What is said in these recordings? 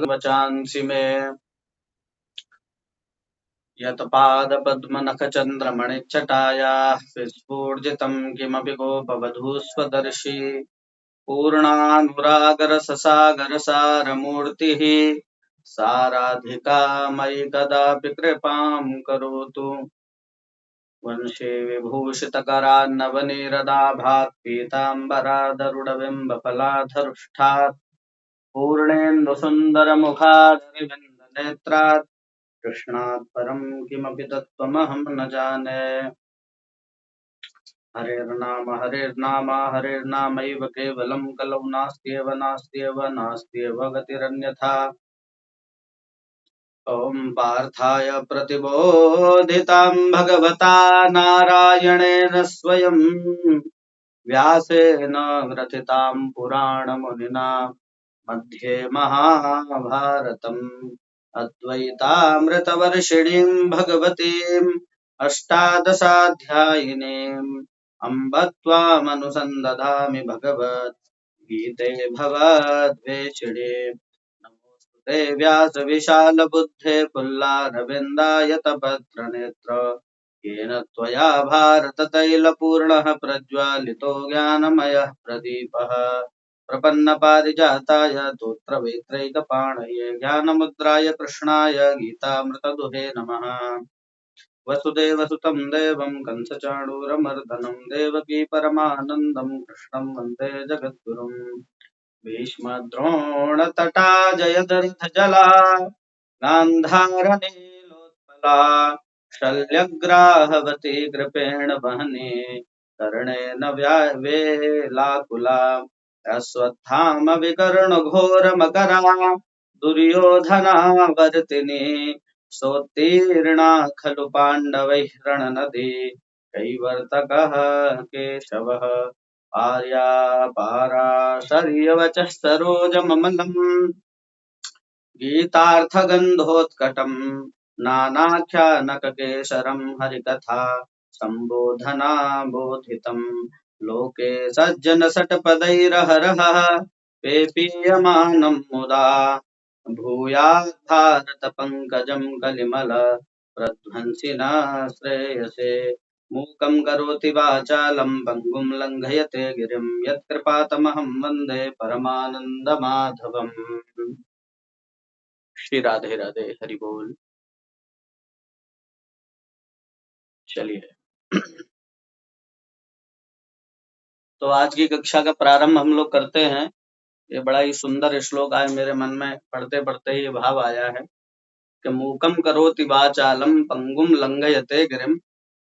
वचांसि मे यत्पादपद्मनखचन्द्रमणिच्छटायाः विस्फूर्जितं किमपि गोपवधूष्वदर्शी पूर्णानुरागरससागरसारमूर्तिः साराधिका मयि कदापि कृपां करोतु। वंशे विभूषितकरान्नवनीरदाभात् पीताम्बरादरुडबिम्बफलाधरुष्ठात् पूर्णेन्दुसुन्दरमुखादरविन्दनेत्रात् कृष्णात् परं किमपि तत्त्वमहं न जाने। हरेर्नाम हरेर्नाम हरेर्नामैव केवलं कलौ नास्त्येव नास्त्येव नास्त्येव गतिरन्यथा। ॐ पार्थाय प्रतिबोधितां भगवता नारायणेन स्वयं व्यासेन ग्रथितां पुराणमुनिना मध्ये महाभारतम् अद्वैतामृतवर्षिणीं भगवतीम् अष्टादशाध्यायिनीम् अम्ब त्वामनुसन्दधामि भगवद्गीते भवद्वेषिणे। नमोऽस्तुते व्यासविशालबुद्धे पुल्लारविन्दायतपत्रनेत्र येन त्वया भारततैलपूर्णः प्रज्वालितो ज्ञानमयः प्रदीपः प्रपन्नपारिजाताय तोत्रवेत्रैकपाणये ज्ञानमुद्राय कृष्णाय गीतामृतदुहे नमः। वसुदेवसुतं देवं कंसचाणूरमर्दनं देवकी परमानन्दं कृष्णं वन्दे जगद्गुरुम्। भीष्मद्रोणतटा जयद्रथजला गान्धारनीलोत्पला शल्यग्राहवती कृपेण वहने कर्णेन वेलाकुला अश्वत्थामविकर्णघोरमकरा दुर्योधनावर्तिनी सोत्तीर्णा खलु पाण्डवैः रणनदी कैवर्तकः केशवः आर्यापाराशर्यवचः सरोजममलम् गीतार्थगन्धोत्कटम् नानाख्यानककेसरम् हरिकथा सम्बोधना बोधितम् लोके सज्जनसटपदैरहरहः पेपीयमानम् मुदा भूयात् भारतपङ्कजम् कलिमल प्रध्वंसिना श्रेयसे। मूकम् करोति वाचालम् पङ्गुम् लङ्घयते गिरिम् यत्कृपातमहं वन्दे परमानन्दमाधवम्। श्री राधे राधे हरि बोल। चलिए, तो आज की कक्षा का प्रारंभ हम लोग करते हैं। ये बड़ा ही सुंदर श्लोक आज मेरे मन में पढ़ते पढ़ते ही भाव आया है कि मूकम करोति वाचालम पंगुम लंघयते गिरिम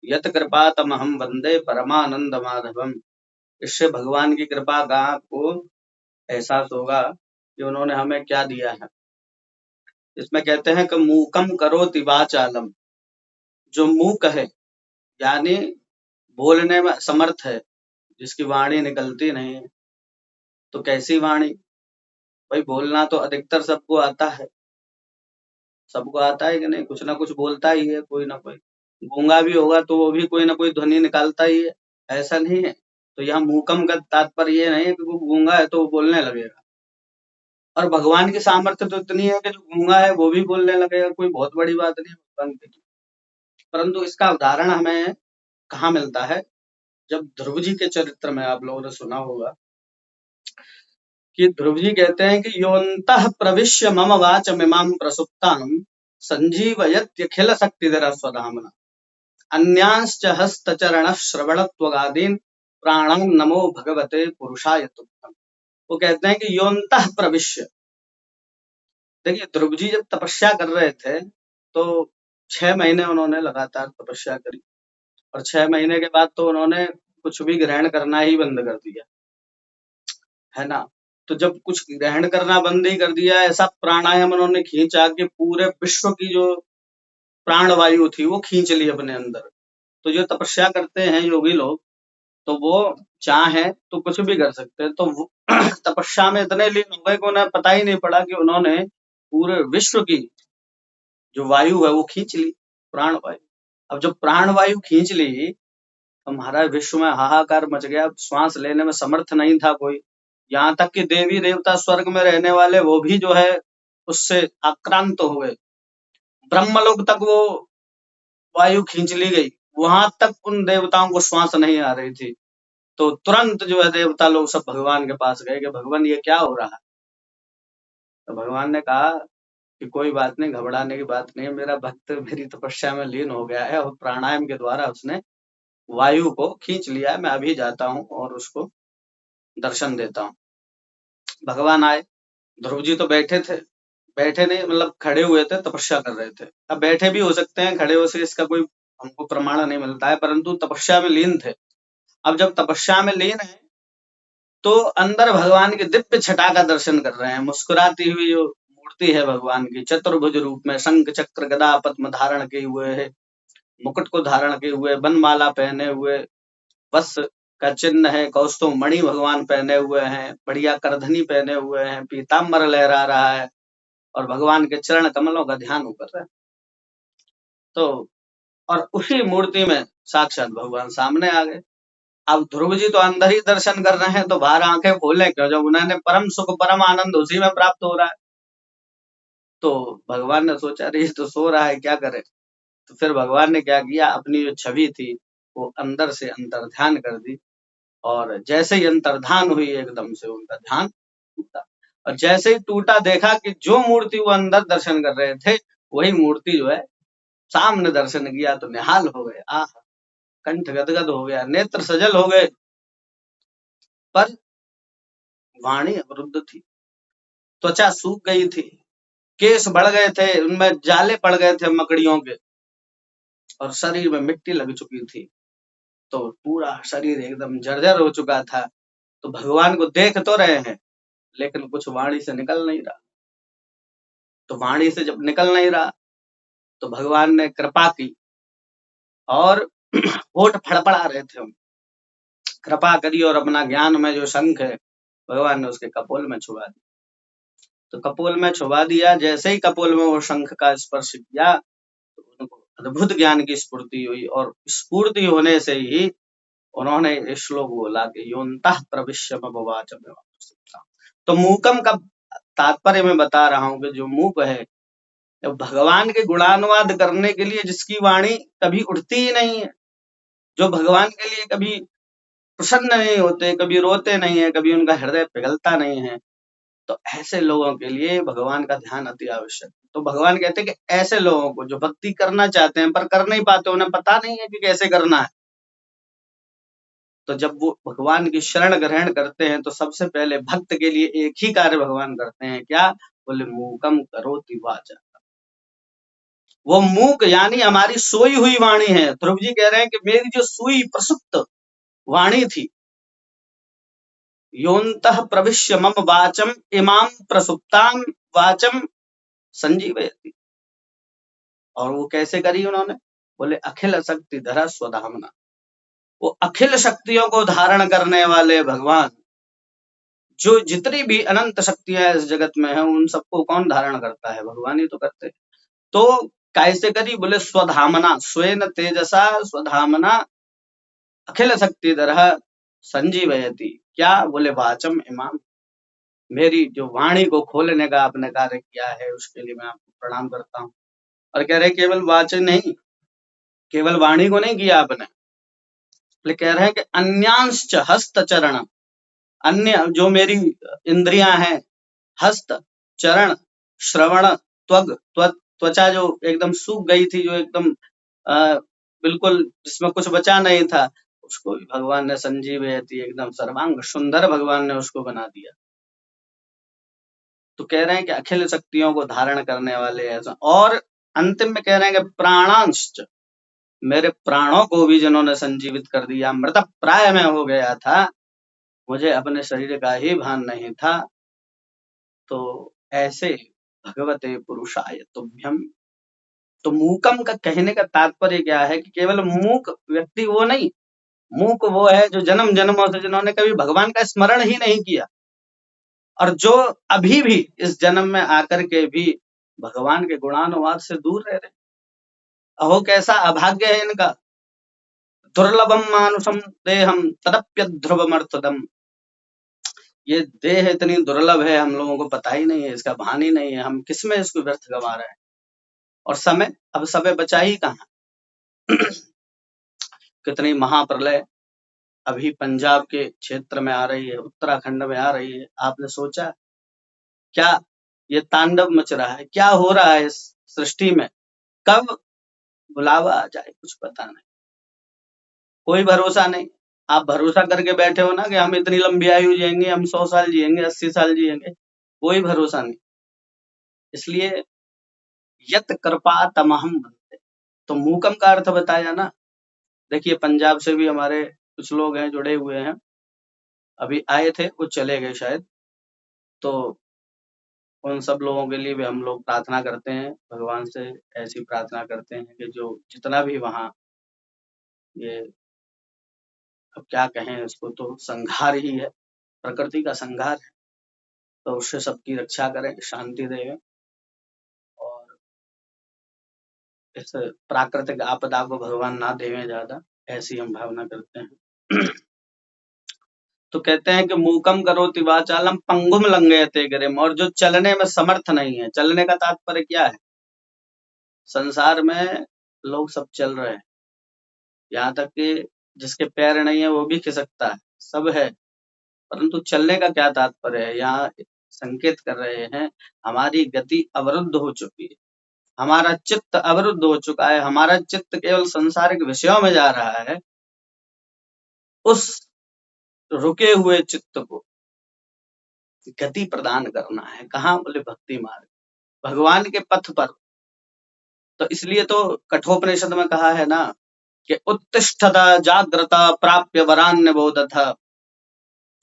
यत कृपा तमहम वंदे परमानंद माधवम। इससे भगवान की कृपा का आपको एहसास होगा कि उन्होंने हमें क्या दिया है। इसमें कहते हैं कि मूकम करोति वाचालम, जो मूक है यानी बोलने में समर्थ है, जिसकी वाणी निकलती नहीं है। तो कैसी वाणी? भाई बोलना तो अधिकतर सबको आता है, सबको आता है कि नहीं, कुछ ना कुछ बोलता ही है कोई ना कोई। गूंगा भी होगा तो वो भी कोई ना कोई ध्वनि निकालता ही है, ऐसा नहीं है। तो यहाँ मूकम का तात्पर्य ये नहीं है कि वो गूंगा है तो वो बोलने लगेगा। और भगवान की सामर्थ्य तो इतनी है कि जो गूंगा है वो भी बोलने लगेगा, कोई बहुत बड़ी बात नहीं है भगवान की। परंतु इसका उदाहरण हमें कहाँ मिलता है? जब ध्रुव जी के चरित्र में आप लोगों ने सुना होगा कि ध्रुव जी कहते हैं कि योऽन्तः प्रविश्य मम वाचमिमां प्रसुप्तां संजीवयत्यखिल शक्तिधर स्वधाम्ना अन्यांश्च हस्तचरण श्रवणत्वगादीन् प्राणान् नमो भगवते पुरुषाय तुभ्यम्। वो कहते हैं कि योऽन्तः प्रविश्य। देखिए, ध्रुव जी जब तपस्या कर रहे थे तो 6 महीने उन्होंने लगातार तपस्या करी और 6 महीने के बाद तो उन्होंने कुछ भी ग्रहण करना ही बंद कर दिया, है ना। तो जब कुछ ग्रहण करना बंद ही कर दिया, ऐसा प्राणायाम उन्होंने खींचा कि पूरे विश्व की जो प्राणवायु थी वो खींच ली अपने अंदर। तो जो तपस्या करते हैं योगी लोग, तो वो चाहे तो कुछ भी कर सकते हैं। तो तपस्या में इतने लीन हो गए कि उन्हें पता ही नहीं पड़ा कि उन्होंने पूरे विश्व की जो वायु है वो खींच ली, प्राणवायु। अब जब प्राणवायु खींच ली तो महाराज विश्व में हाहाकार मच गया, श्वास लेने में समर्थ नहीं था कोई। यहाँ तक कि देवी देवता स्वर्ग में रहने वाले वो भी जो है उससे आक्रांत हो गए। ब्रह्मलोक तक वो वायु खींच ली गई, वहां तक उन देवताओं को श्वास नहीं आ रही थी। तो तुरंत जो है देवता लोग सब भगवान के पास गए कि भगवान ये क्या हो रहा है। तो भगवान ने कहा कि कोई बात नहीं, घबराने की बात नहीं है, मेरा भक्त मेरी तपस्या में लीन हो गया है और प्राणायाम के द्वारा उसने वायु को खींच लिया है। मैं अभी जाता हूँ और उसको दर्शन देता हूँ। भगवान आए, ध्रुव जी तो बैठे थे, बैठे नहीं मतलब खड़े हुए थे, तपस्या कर रहे थे। अब बैठे भी हो सकते हैं, खड़े हो से इसका कोई हमको प्रमाण नहीं मिलता है, परंतु तपस्या में लीन थे। अब जब तपस्या में लीन है तो अंदर भगवान के दिव्य छटा का दर्शन कर रहे हैं। मुस्कुराती हुई जो मूर्ति है भगवान की, चतुर्भुज रूप में शंख चक्र गदा पद्म धारण किए हुए है, मुकुट को धारण किए हुए, बनमाला पहने हुए, वस्त्र का चिन्ह है, कौस्तुभ मणि भगवान पहने हुए हैं, बढ़िया करधनी पहने हुए हैं, पीताम्बर लहरा रहा है और भगवान के चरण कमलों का ध्यान कर रहे हैं। तो और उसी मूर्ति में साक्षात भगवान सामने आ गए। अब ध्रुव जी तो अंदर ही दर्शन कर रहे हैं, तो बाहर आंखें खोले क्यों, जब उन्होंने परम सुख परम आनंद उसी में प्राप्त हो रहा है। तो भगवान ने सोचा अरे ये तो सो रहा है, क्या करे। तो फिर भगवान ने क्या किया, अपनी जो छवि थी वो अंदर से अंतर्ध्यान कर दी और जैसे ही अंतर्धान हुई एकदम से उनका ध्यान टूटा। और जैसे ही टूटा देखा कि जो मूर्ति वो अंदर दर्शन कर रहे थे वही मूर्ति जो है सामने दर्शन किया, तो निहाल हो गए। आह, कंठ गदगद हो गया, नेत्र सजल हो गए, पर वाणी अवरुद्ध थी, त्वचा सूख गई थी, केस बढ़ गए थे, उनमें जाले पड़ गए थे मकड़ियों के और शरीर में मिट्टी लग चुकी थी। तो पूरा शरीर एकदम जर्जर हो चुका था। तो भगवान को देख तो रहे हैं लेकिन कुछ वाणी से निकल नहीं रहा। तो वाणी से जब निकल नहीं रहा तो भगवान ने कृपा की और होठ फड़फड़ा रहे थे हम, कृपा करी और अपना ज्ञान में जो शंख है भगवान ने उसके कपोल में छुपा दिया। तो कपोल में छुपा दिया, जैसे ही कपोल में वो शंख का स्पर्श किया तो उनको अद्भुत ज्ञान की स्फूर्ति हुई और स्फूर्ति होने से ही उन्होंने श्लोक बोला कि योऽन्तः प्रविश्य मम वाचम् एवांसुप्ताम्। तो मूकम का तात्पर्य मैं बता रहा हूँ कि जो मूक है, जब भगवान के गुणानुवाद करने के लिए जिसकी वाणी कभी उठती ही नहीं है, जो भगवान के लिए कभी प्रसन्न नहीं होते, कभी रोते नहीं है, कभी उनका हृदय पिघलता नहीं है, तो ऐसे लोगों के लिए भगवान का ध्यान अति आवश्यक है। तो भगवान कहते हैं कि ऐसे लोगों को जो भक्ति करना चाहते हैं पर कर नहीं पाते, उन्हें पता नहीं है कि कैसे करना है, तो जब वो भगवान की शरण ग्रहण करते हैं तो सबसे पहले भक्त के लिए एक ही कार्य भगवान करते हैं, क्या बोले, मूकम करोति वाचा। वो मूक यानी हमारी सोई हुई वाणी है। ध्रुव जी कह रहे हैं कि मेरी जो सोई प्रसुप्त वाणी थी, योऽन्तः प्रविश्य मम वाचम इमाम प्रसुप्ताम वाचम संजीवयति। और वो कैसे करी उन्होंने, बोले अखिल शक्ति धरा स्वधामना। वो अखिल शक्तियों को धारण करने वाले भगवान, जो जितनी भी अनंत शक्तियां इस जगत में है उन सबको कौन धारण करता है, भगवान ही तो करते हैं। तो कैसे करी, बोले स्वधामना, स्वेन तेजसा स्वधामना अखिल शक्तिधर संजीवयति। क्या बोले, वाचम इमाम, मेरी जो वाणी को खोलने का आपने कार्य किया है उसके लिए मैं आपको प्रणाम करता हूँ। और कह रहे केवल वाचन नहीं, केवल वाणी को नहीं किया आपने, कह रहे हैं कि अन्यांश्च हस्त चरण, अन्य जो मेरी इंद्रियां हैं, हस्त, चरण, श्रवण, त्वचा जो एकदम सूख गई थी, जो एकदम बिल्कुल जिसमें कुछ बचा नहीं था, उसको भी भगवान ने संजीवयति एकदम सर्वांग सुंदर भगवान ने उसको बना दिया। तो कह रहे हैं कि अखिल शक्तियों को धारण करने वाले ऐसा। और अंतिम में कह रहे हैं कि प्राणांश्च, मेरे प्राणों को भी जिन्होंने संजीवित कर दिया, मृत प्राय में हो गया था, मुझे अपने शरीर का ही भान नहीं था, तो ऐसे भगवते पुरुषाय तुभ्यम। तो मूकम का कहने का तात्पर्य क्या है कि केवल मूक व्यक्ति वो नहीं, मूक वो है जो जन्म जन्मों से जिन्होंने कभी भगवान का स्मरण ही नहीं किया और जो अभी भी इस जन्म में आकर के भी भगवान के गुणानुवाद से दूर रह रहे। अहो कैसा अभाग्य है इनका। दुर्लभम मानुषम देहम तदप्य ध्रुवमर्थदम। ये देह इतनी दुर्लभ है, हम लोगों को पता ही नहीं है, इसका भान ही नहीं है, हम किसमें इसको व्यर्थ गंवा रहे हैं। और समय, अब समय बचा ही कहाँ। कितनी महाप्रलय अभी पंजाब के क्षेत्र में आ रही है, उत्तराखंड में आ रही है। आपने सोचा क्या ये तांडव मच रहा है, क्या हो रहा है इस सृष्टि में, कब बुलावा आ जाए कुछ पता नहीं, कोई भरोसा नहीं। आप भरोसा करके बैठे हो ना कि हम इतनी लंबी आयु जिएंगे, हम 100 साल जिएंगे, 80 साल जिएंगे, कोई भरोसा नहीं। इसलिए यत कृपा तमहम बनते, तो मूकम का अर्थ बताया ना। देखिए पंजाब से भी हमारे कुछ लोग हैं, जुड़े हुए हैं, अभी आए थे, वो चले गए शायद। तो उन सब लोगों के लिए भी हम लोग प्रार्थना करते हैं, भगवान से ऐसी प्रार्थना करते हैं कि जो जितना भी वहाँ ये, अब क्या कहें इसको, तो संहार ही है, प्रकृति का संहार है, तो उससे सबकी रक्षा करें, शांति दें और इस प्राकृतिक आपदा को भगवान ना देवें ज्यादा, ऐसी हम भावना करते हैं। तो कहते हैं कि मूकम करोति वाचालम पंगुम लंघयते गिरिम, और जो चलने में समर्थ नहीं है, चलने का तात्पर्य क्या है, संसार में लोग सब चल रहे हैं, यहाँ तक कि जिसके पैर नहीं है वो भी खिसकता है, सब है, परंतु चलने का क्या तात्पर्य है, यहाँ संकेत कर रहे हैं हमारी गति अवरुद्ध हो चुकी है, हमारा चित्त अवरुद्ध हो चुका है, हमारा चित्त केवल सांसारिक विषयों में जा रहा है। उस रुके हुए चित्त को गति प्रदान करना है, कहाँ, बोले भक्ति मार्ग, भगवान के पथ पर। तो इसलिए तो कठोपनिषद में कहा है ना कि उत्तिष्ठत जाग्रत प्राप्य वरान्य बोधथ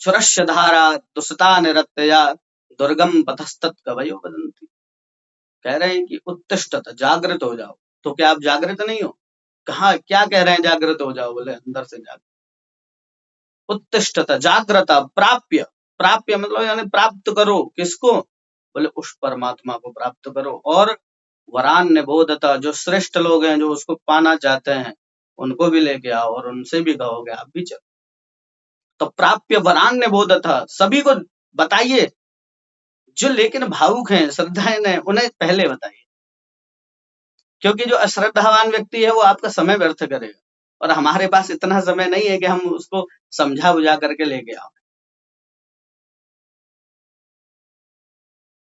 सुरस्य धारा दुसता निरत्यया दुर्गम पथस्तत् कवयो वदन्ति। कह रहे हैं कि उत्तिष्ठत, जागृत हो जाओ। तो क्या आप जागृत नहीं हो, कहा क्या कह रहे हैं जागृत हो जाओ, बोले अंदर से जागृत। उत्तिष्ठत जाग्रत प्राप्य, प्राप्य मतलब यानी प्राप्त करो, किसको, बोले उस परमात्मा को प्राप्त करो। और वरान निबोधता, जो श्रेष्ठ लोग हैं, जो उसको पाना चाहते हैं, उनको भी लेके आओ और उनसे भी कहोगे आप भी चलो। तो प्राप्य वरान निबोधता, सभी को बताइए, जो लेकिन भावुक हैं, श्रद्धाहीन हैं, उन्हें पहले बताइए, क्योंकि जो अश्रद्धावान व्यक्ति है वो आपका समय व्यर्थ करेगा, और हमारे पास इतना समय नहीं है कि हम उसको समझा बुझा करके लेके आओ,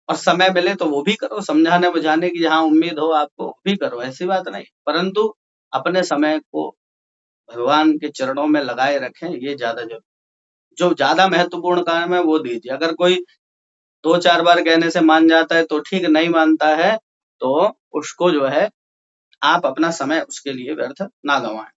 और समय मिले तो वो भी करो, समझाने बुझाने की जहाँ उम्मीद हो आपको, वो भी करो, ऐसी बात नहीं, परंतु अपने समय को भगवान के चरणों में लगाए रखें, ये ज्यादा जरूरी। जो ज्यादा महत्वपूर्ण काम है वो दीजिए। अगर कोई 2-4 बार कहने से मान जाता है तो ठीक, नहीं मानता है तो उसको जो है आप अपना समय उसके लिए व्यर्थ ना गंवाएं।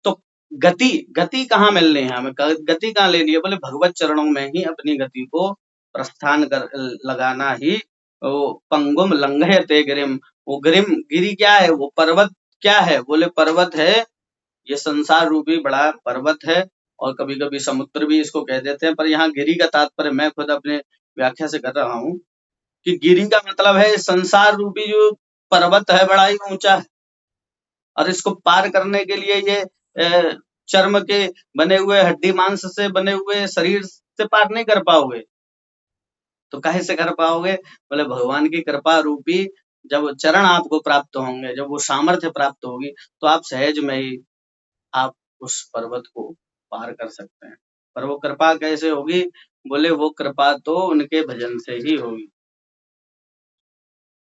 तो गति, गति कहाँ मिलनी है हमें, गति कहाँ लेनी है, बोले भगवत चरणों में ही अपनी गति को प्रस्थान कर लगाना ही। वो पंगुम लंघयते गिरिम, वो गिरिम, गिरी क्या है, वो पर्वत क्या है, बोले पर्वत है, ये संसार रूपी बड़ा पर्वत है, और कभी कभी समुद्र भी इसको कह देते हैं, पर यहाँ गिरी का तात्पर्य मैं खुद अपने व्याख्या से कर रहा हूँ कि गिरी का मतलब है संसार रूपी जो पर्वत है, बड़ा ही ऊंचा है, और इसको पार करने के लिए ये चर्म के बने हुए, हड्डी मांस से बने हुए शरीर से पार नहीं कर पाओगे। तो काहे से कर पाओगे, बोले भगवान की कृपा रूपी जब चरण आपको प्राप्त होंगे, जब वो सामर्थ्य प्राप्त होगी, तो आप सहज में ही आप उस पर्वत को पार कर सकते हैं। पर वो कृपा कैसे होगी, बोले वो कृपा तो उनके भजन से ही होगी।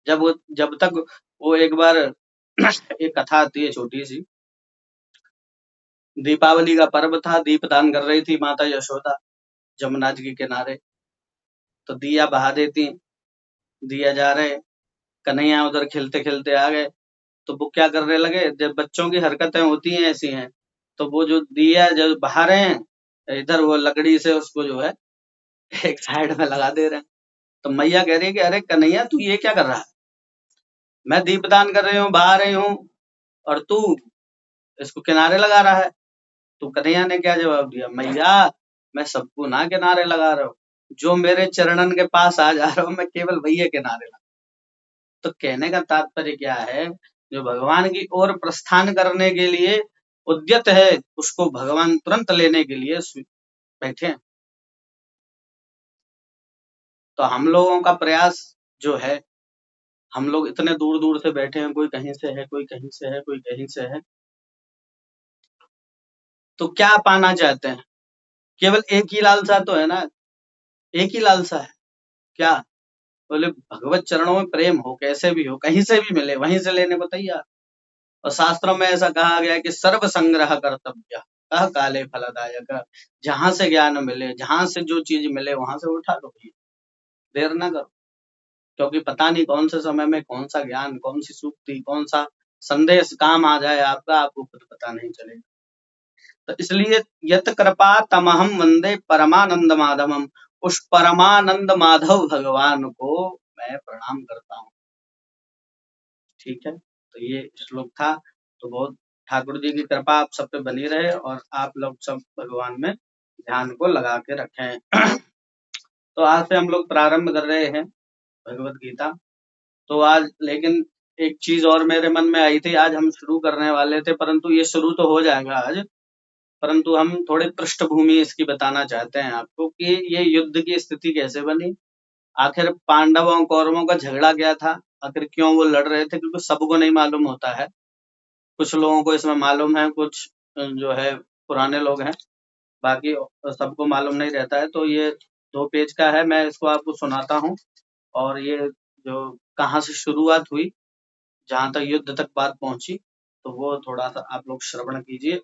जब तक वो एक बार एक कथा आती है छोटी सी, दीपावली का पर्व था, दीपदान कर रही थी माता यशोदा जमुना जी के किनारे, तो दिया बहा देती, दिया जा रहे, कन्हैया उधर खेलते खेलते आ गए, तो वो क्या करने लगे, जब बच्चों की हरकतें होती हैं ऐसी हैं, तो वो जो दिया जब बहा रहे हैं, इधर वो लकड़ी से उसको जो है एक साइड में लगा दे रहे हैं। तो मैया कह रही है कि अरे कन्हैया तू ये क्या कर रहा है, मैं दीपदान कर रही हूँ, बहा रही हूँ, और तू इसको किनारे लगा रहा है। तो कन्हैया ने क्या जवाब दिया, मैया मैं सबको ना किनारे लगा रहा हूँ, जो मेरे चरणन के पास आ जा रहा हूँ मैं केवल वही किनारे लगा। तो कहने का तात्पर्य क्या है, जो भगवान की ओर प्रस्थान करने के लिए उद्यत है, उसको भगवान तुरंत लेने के लिए बैठे हैं। तो हम लोगों का प्रयास जो है, हम लोग इतने दूर दूर से बैठे हैं, कोई कहीं से है, कोई कहीं से है, कोई कहीं से है, तो क्या पाना चाहते हैं? केवल एक ही लालसा तो है ना, एक ही लालसा है। क्या? बोले भगवत चरणों में प्रेम हो, कैसे भी हो, कहीं से भी मिले वहीं से लेने को तैयार। और शास्त्रों में ऐसा कहा गया है कि सर्व संग्रह कर्तव्य, कह काले फलदायक। जहां से ज्ञान मिले, जहां से जो चीज मिले वहां से उठा लो भैया, देर ना करो, क्योंकि पता नहीं कौन से समय में कौन सा ज्ञान, कौन सी सूक्ति, कौन सा संदेश काम आ जाए आपका, आपको खुद पता नहीं चलेगा। तो इसलिए यत कृपा तमहम वंदे परमानंद माधवम, उस परमानंद माधव भगवान को मैं प्रणाम करता हूँ। ठीक है, तो ये श्लोक था। तो बहुत ठाकुर जी की कृपा आप सब पे बनी रहे और आप लोग सब भगवान में ध्यान को लगा के रखें। तो आज से हम लोग प्रारंभ कर रहे हैं भगवत गीता। तो आज लेकिन एक चीज और मेरे मन में आई थी, आज हम शुरू करने वाले थे, परंतु ये शुरू तो हो जाएगा आज, परंतु हम थोड़ी पृष्ठभूमि इसकी बताना चाहते हैं आपको कि ये युद्ध की स्थिति कैसे बनी, आखिर पांडवों कौरवों का झगड़ा क्या था, आखिर क्यों वो लड़ रहे थे, क्योंकि सबको नहीं मालूम होता है। कुछ लोगों को इसमें मालूम है, कुछ जो है पुराने लोग हैं, बाकी सबको मालूम नहीं रहता है। तो ये 2 पेज का है, मैं इसको आपको सुनाता हूँ। और ये जो कहाँ से शुरुआत हुई, जहाँ तक युद्ध तक बात पहुंची, तो वो थोड़ा सा आप लोग श्रवण कीजिए।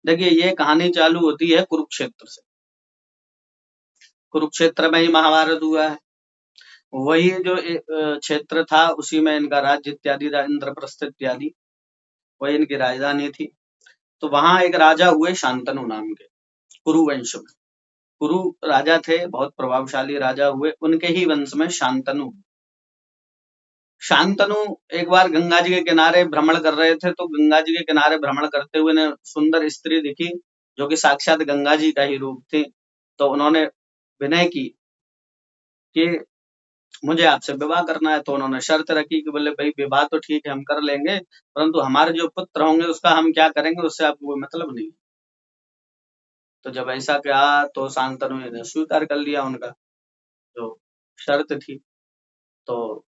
देखिए, ये कहानी चालू होती है कुरुक्षेत्र से। कुरुक्षेत्र में ही महाभारत हुआ है। वही जो क्षेत्र था, उसी में इनका राज्य इत्यादि, इंद्रप्रस्थ इत्यादि, वही इनकी राजधानी थी। तो वहां एक राजा हुए शांतनु नाम के, कुरुवंश में। कुरु राजा थे, बहुत प्रभावशाली राजा हुए, उनके ही वंश में शांतनु। शांतनु एक बार गंगा जी के किनारे भ्रमण कर रहे थे, तो गंगा जी के किनारे भ्रमण करते हुए ने सुंदर स्त्री दिखी, जो कि साक्षात गंगा जी का ही रूप थी। तो उन्होंने विनय की कि मुझे आपसे विवाह करना है। तो उन्होंने शर्त रखी कि बोले भाई विवाह तो ठीक है हम कर लेंगे, परंतु हमारे जो पुत्र होंगे उसका हम क्या करेंगे, उससे आपको कोई मतलब नहीं। तो जब ऐसा कहा तो शांतनु ने स्वीकार कर लिया उनका जो शर्त थी। तो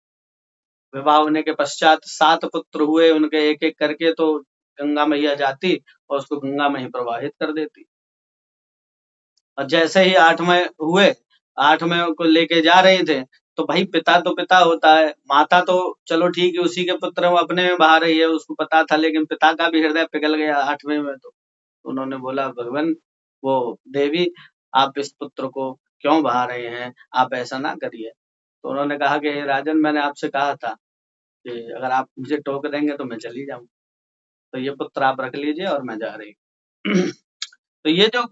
विवाह होने के पश्चात 7 पुत्र हुए उनके, एक एक करके। तो गंगा मैया जाती और उसको गंगा में ही प्रवाहित कर देती। और जैसे ही 8वें हुए, 8वें को लेके जा रहे थे, तो भाई पिता तो पिता होता है, माता तो चलो ठीक है उसी के पुत्र वो अपने में बहा रही है, उसको पता था, लेकिन पिता का भी हृदय पिघल गया 8वें में। तो उन्होंने बोला भगवान, वो देवी, आप इस पुत्र को क्यों बहा रहे हैं, आप ऐसा ना करिए। तो उन्होंने कहा कि राजन, मैंने आपसे कहा था कि अगर आप मुझे टोक देंगे तो मैं चली जाऊँ, तो ये पुत्र आप रख लीजिए और मैं जा रही हूँ। तो ये जो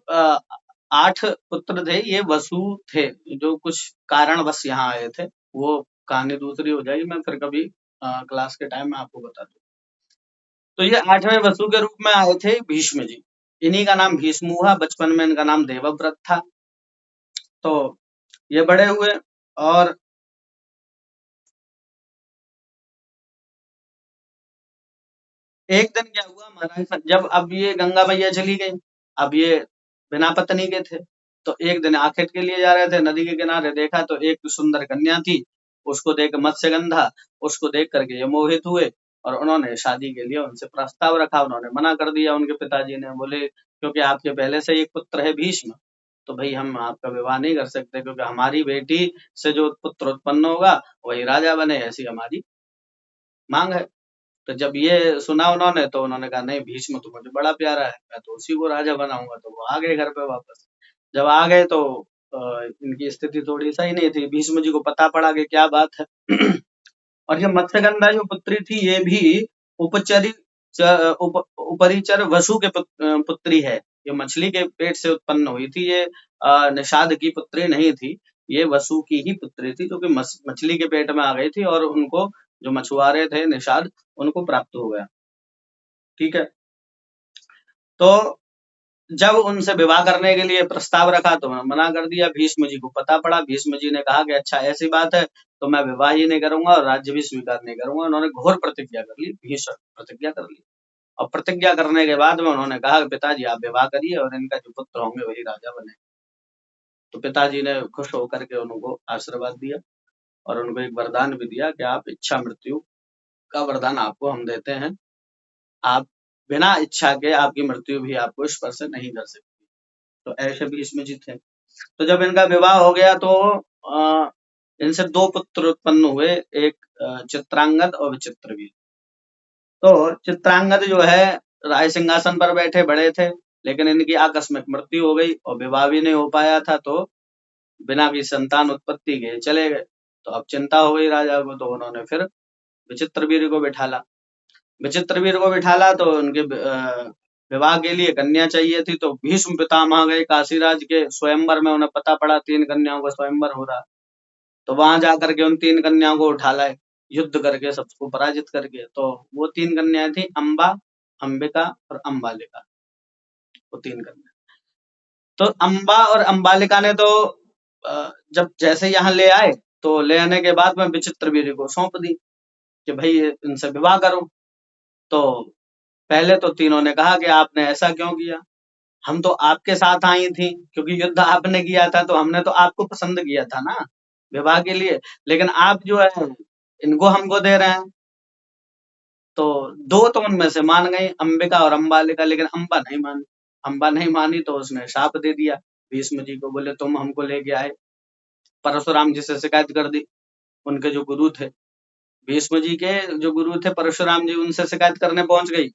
8 पुत्र थे, ये वसु थे, जो कुछ कारणवश यहाँ आए थे। वो कहानी दूसरी हो जाएगी, मैं फिर कभी क्लास के टाइम में आपको बता दूँ। तो ये 8वें वसु के रूप में आए थे भीष्म जी। इन्हीं का नाम भीष्म हुआ, बचपन में इनका नाम देवव्रत था। तो ये बड़े हुए और एक दिन क्या हुआ महाराज, जब अब ये गंगा मैया चली गई, अब ये बिना पत्नी के थे। तो एक दिन आखेट के लिए जा रहे थे, नदी के किनारे देखा तो एक सुंदर कन्या थी, उसको देख मत्स्यगंधा, उसको देख करके ये मोहित हुए और उन्होंने शादी के लिए उनसे प्रस्ताव रखा। उन्होंने मना कर दिया, उनके पिताजी ने बोले क्योंकि आपके पहले से एक पुत्र है भीष्म, तो भाई हम आपका विवाह नहीं कर सकते, क्योंकि हमारी बेटी से जो पुत्र उत्पन्न होगा वही राजा बने, ऐसी हमारी मांग है। तो जब ये सुना उन्होंने, तो उन्होंने कहा नहीं, भीष्म तो मुझे बड़ा प्यारा है, मैं तो उसी को राजा बनाऊंगा। तो वो आ गए घर पे वापस। जब आ गए तो इनकी स्थिति थोड़ी सही नहीं थी, भीष्म जी को पता पड़ा कि क्या बात है। और ये मत्स्यगंधा जो पुत्री थी, ये भी उपचरी उपरिचर वसु के पुत्री है। ये मछली के पेट से उत्पन्न हुई थी, ये निषाद की पुत्री नहीं थी, ये वसु की ही पुत्री थी, जो कि मछली के पेट में आ गई थी और उनको जो मछुआरे थे निषाद, उनको प्राप्त हो गया। ठीक है, तो जब उनसे विवाह करने के लिए प्रस्ताव रखा तो उन्होंने मना कर दिया। भीष्म जी को पता पड़ा, भीष्म जी ने कहा कि अच्छा ऐसी बात है तो मैं विवाह ही नहीं करूंगा और राज्य भी स्वीकार नहीं करूंगा। उन्होंने घोर प्रतिज्ञा कर ली, भीषण प्रतिज्ञा कर ली। और प्रतिज्ञा करने के बाद में उन्होंने कहा कि पिताजी आप विवाह करिए और इनका जो पुत्र होंगे वही राजा बने। तो पिताजी ने खुश होकर के उनको आशीर्वाद दिया और उनको एक वरदान भी दिया कि आप इच्छा मृत्यु का वरदान आपको हम देते हैं, आप बिना इच्छा के आपकी मृत्यु भी आपको स्पर्श नहीं कर सकती। तो ऐसे भीष्म जी थे। तो जब इनका विवाह हो गया तो इनसे 2 पुत्र उत्पन्न हुए, एक चित्रांगद और विचित्रवीर। तो चित्रांगद जो है राज सिंहासन पर बैठे बड़े थे, लेकिन इनकी आकस्मिक मृत्यु हो गई और विवाह भी नहीं हो पाया था, तो बिना की संतान उत्पत्ति के चले गए। तो अब चिंता हो गई राजा को, तो उन्होंने फिर विचित्रवीर को बिठाला। विचित्रवीर को बिठाला तो उनके विवाह के लिए कन्या चाहिए थी, तो भीष्म पितामह गए काशीराज के स्वयंवर में, उन्हें पता पड़ा 3 कन्याओं का स्वयंवर हो रहा। तो वहां जाकर के उन 3 कन्याओं को उठा लाए, युद्ध करके सबको पराजित करके। तो वो 3 कन्याएं थी अंबा, अंबिका और अंबालिका, वो 3 कन्या। तो अंबा और अंबालिका ने तो जब जैसे यहाँ ले आए, तो ले आने के बाद में विचित्रवीर को सौंप दी कि भाई इनसे विवाह करो। तो पहले तो तीनों ने कहा कि आपने ऐसा क्यों किया, हम तो आपके साथ आई थी, क्योंकि युद्ध आपने किया था, तो हमने तो आपको पसंद किया था ना विवाह के लिए, लेकिन आप जो है इनको हमको दे रहे हैं। तो 2 तो उनमें से मान गई, अंबिका और अंबालिका, लेकिन अंबा नहीं मानी। अंबा नहीं मानी तो उसने शाप दे दिया भीष्म जी को, बोले तुम हमको लेके आए। परशुराम जी से शिकायत कर दी, उनके जो गुरु थे, भीष्म जी के जो गुरु थे परशुराम जी, उनसे शिकायत करने पहुंच गई।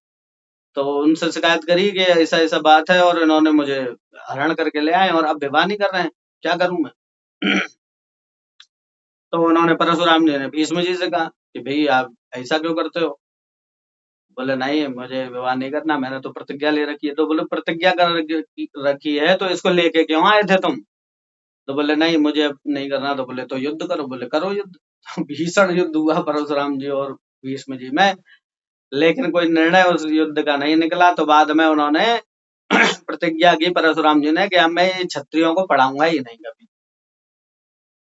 तो उनसे शिकायत करी कि ऐसा ऐसा बात है और इन्होंने मुझे हरण करके ले आए और अब विवाह नहीं कर रहे हैं, क्या करूं मैं। तो उन्होंने परशुराम जी ने भीष्म जी से कहा कि भाई आप ऐसा क्यों करते हो। बोले नहीं मुझे विवाह नहीं करना, मैंने तो प्रतिज्ञा ले रखी है। तो बोले प्रतिज्ञा कर रखी है तो इसको लेके क्यों आए थे तुम। तो बोले नहीं मुझे अब नहीं करना। तो बोले तो युद्ध करो। बोले करो युद्ध। तो भीषण युद्ध हुआ परशुराम जी और भीष्म जी में, लेकिन कोई निर्णय उस युद्ध का नहीं निकला। तो बाद में उन्होंने प्रतिज्ञा की परशुराम जी ने कि अब मैं क्षत्रियों को पढ़ाऊंगा ही नहीं कभी,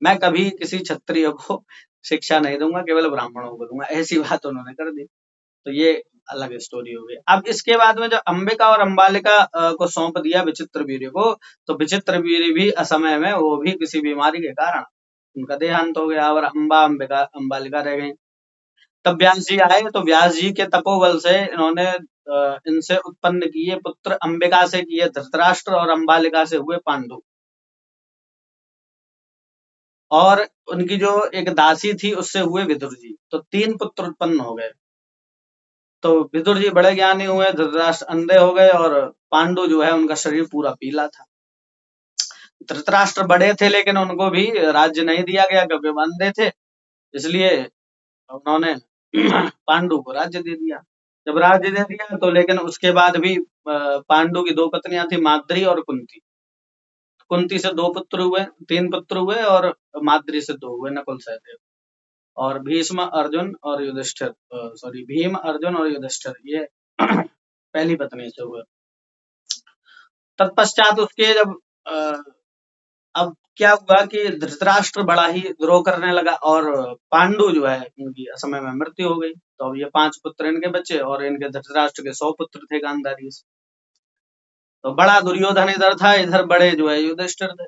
मैं कभी किसी क्षत्रिय को शिक्षा नहीं दूंगा, केवल ब्राह्मणों को दूंगा, ऐसी बात उन्होंने कर दी। तो ये अलग स्टोरी हो गई। अब इसके बाद में जब अंबिका और अंबालिका को सौंप दिया विचित्रवीर्य को, तो विचित्रवीर्य भी असमय में वो भी किसी बीमारी के कारण उनका देहांत हो गया और अंबिका अंबालिका रह गई। तब व्यास जी आए, तो व्यास जी के तपोबल से इन्होंने इनसे उत्पन्न किए पुत्र, अंबिका से किए धृतराष्ट्र और अंबालिका से हुए पांडु। और उनकी जो एक दासी थी उससे हुए विदुर जी। तो 3 पुत्र उत्पन्न हो गए। तो विदुर जी बड़े ज्ञानी हुए, धृतराष्ट्र अंधे हो गए और पांडु जो है उनका शरीर पूरा पीला था। धृतराष्ट्र बड़े थे लेकिन उनको भी राज्य नहीं दिया गया क्योंकि वो अंधे थे, इसलिए उन्होंने पांडु को राज्य दे दिया। जब राज्य दे दिया तो लेकिन उसके बाद भी पांडु की 2 पत्नियां थी, माद्री और कुंती। कुंती से 2 पुत्र हुए, 3 पुत्र हुए और माद्री से 2 हुए, नकुल सहदेव। और भीष्म अर्जुन और युधिष्ठिर, सॉरी भीम अर्जुन और युधिष्ठिर, ये पहली पत्नी से हुए। तत्पश्चात उसके जब अब क्या हुआ कि धृतराष्ट्र बड़ा ही द्रोह करने लगा और पांडु जो है उनकी असमय में मृत्यु हो गई। तो अब ये 5 पुत्र इनके बच्चे और इनके धृतराष्ट्र के 100 पुत्र थे गांधारी से। तो बड़ा दुर्योधन इधर था, इधर बड़े जो है युधिष्ठिर थे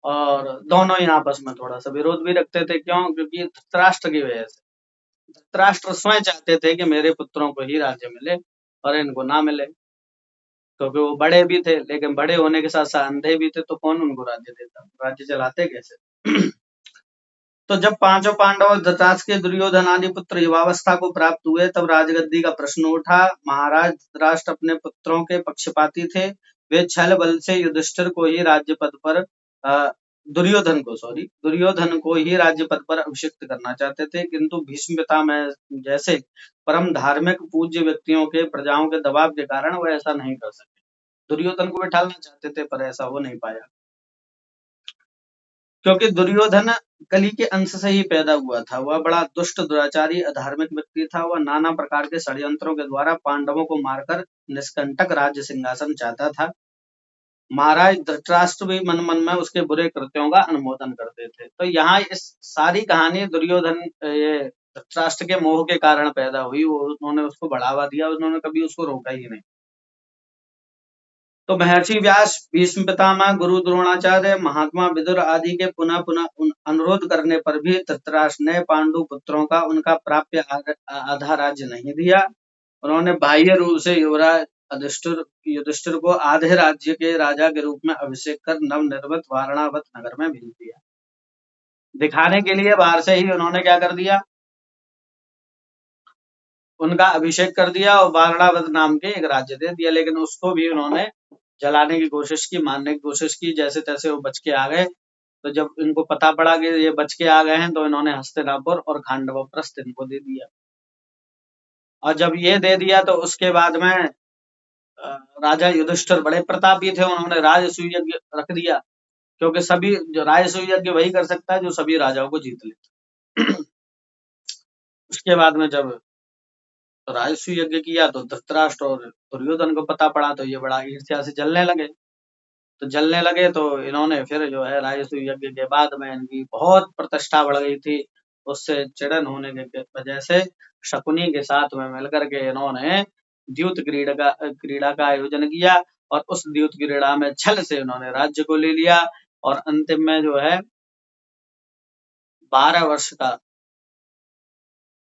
और दोनों ही आपस में थोड़ा सा विरोध भी रखते थे। क्यों? क्योंकि धृतराष्ट्र की वजह से। धृतराष्ट्र स्वयं चाहते थे कि मेरे पुत्रों को ही राज्य मिले और इनको ना मिले, क्योंकि वो बड़े भी थे, लेकिन बड़े होने के साथ साथ अंधे भी थे, तो कौन उनको राज्य देता, राज्य चलाते कैसे। तो जब 5 पांडव धृतराष्ट्र के दुर्योधन आदि पुत्र युवावस्था को प्राप्त हुए, तब राजगद्दी का प्रश्न उठा। महाराज धृतराष्ट्र अपने पुत्रों के पक्षपाती थे, वे छल बल से युधिष्ठिर को ही राज्य पद पर दुर्योधन को ही राज्य पद पर अभिषिक्त करना चाहते थे, किंतु भीष्म पितामह जैसे परम धार्मिक पूज्य व्यक्तियों के प्रजाओं के दबाव के कारण वह ऐसा नहीं कर सके। दुर्योधन को बिठालना चाहते थे पर ऐसा हो नहीं पाया, क्योंकि दुर्योधन कली के अंश से ही पैदा हुआ था। वह बड़ा दुष्ट, दुराचारी, अधार्मिक व्यक्ति था। वह नाना प्रकार के षड्यंत्रों के द्वारा पांडवों को मारकर निष्कंटक राज्य सिंहासन चाहता था। महाराज धृतराष्ट्र भी मन मन में उसके बुरे कृत्यों का अनुमोदन करते थे। तो यहाँ इस सारी कहानी दुर्योधन ये धृतराष्ट्र के मोह के कारण पैदा हुई। उन्होंने उसको बढ़ावा दिया, उन्होंने कभी उसको रोका ही नहीं। तो महर्षि व्यास, भीष्म पितामह, गुरु द्रोणाचार्य, महात्मा विदुर आदि के पुनः पुनः अनुरोध करने पर भी धृतराष्ट्र ने पांडु पुत्रों का उनका प्राप्य आधा राज्य नहीं दिया। उन्होंने बाह्य रूप से युवराज युधिष्ठिर को आधे राज्य के राजा के रूप में अभिषेक कर नवनिर्मित वारणावत नगर में भेज दिया। दिखाने के लिए बाहर से ही उन्होंने क्या कर दिया, उनका अभिषेक कर दिया और वारणावत नाम के एक राज्य दे दिया। लेकिन उसको भी उन्होंने जलाने की कोशिश की, मारने की कोशिश की, जैसे तैसे वो बच के आ गए। तो जब इनको पता पड़ा कि ये बच के आ गए हैं तो इन्होंने हस्तिनापुर और खांडवप्रस्थ इनको दे दिया। और जब ये दे दिया तो उसके बाद में राजा युधिष्ठिर बड़े प्रतापी थे, उन्होंने राजसूय यज्ञ रख दिया, क्योंकि सभी जो राजसूय यज्ञ वही कर सकता है जो सभी राजाओं को जीत ले। उसके बाद में जब राजसूय यज्ञ किया तो धृतराष्ट्र और दुर्योधन को पता पड़ा, तो ये बड़ा ईर्ष्या से जलने लगे। तो जलने लगे तो इन्होंने फिर जो है राजसूय यज्ञ के बाद में इनकी बहुत प्रतिष्ठा बढ़ गई थी, उससे चिड़न होने के वजह से शकुनी के साथ में मिलकर के इन्होंने द्यूत क्रीड़ा का आयोजन किया और उस द्यूत क्रीड़ा में छल से इन्होंने राज्य को ले लिया और अंतिम में जो है 12 वर्ष का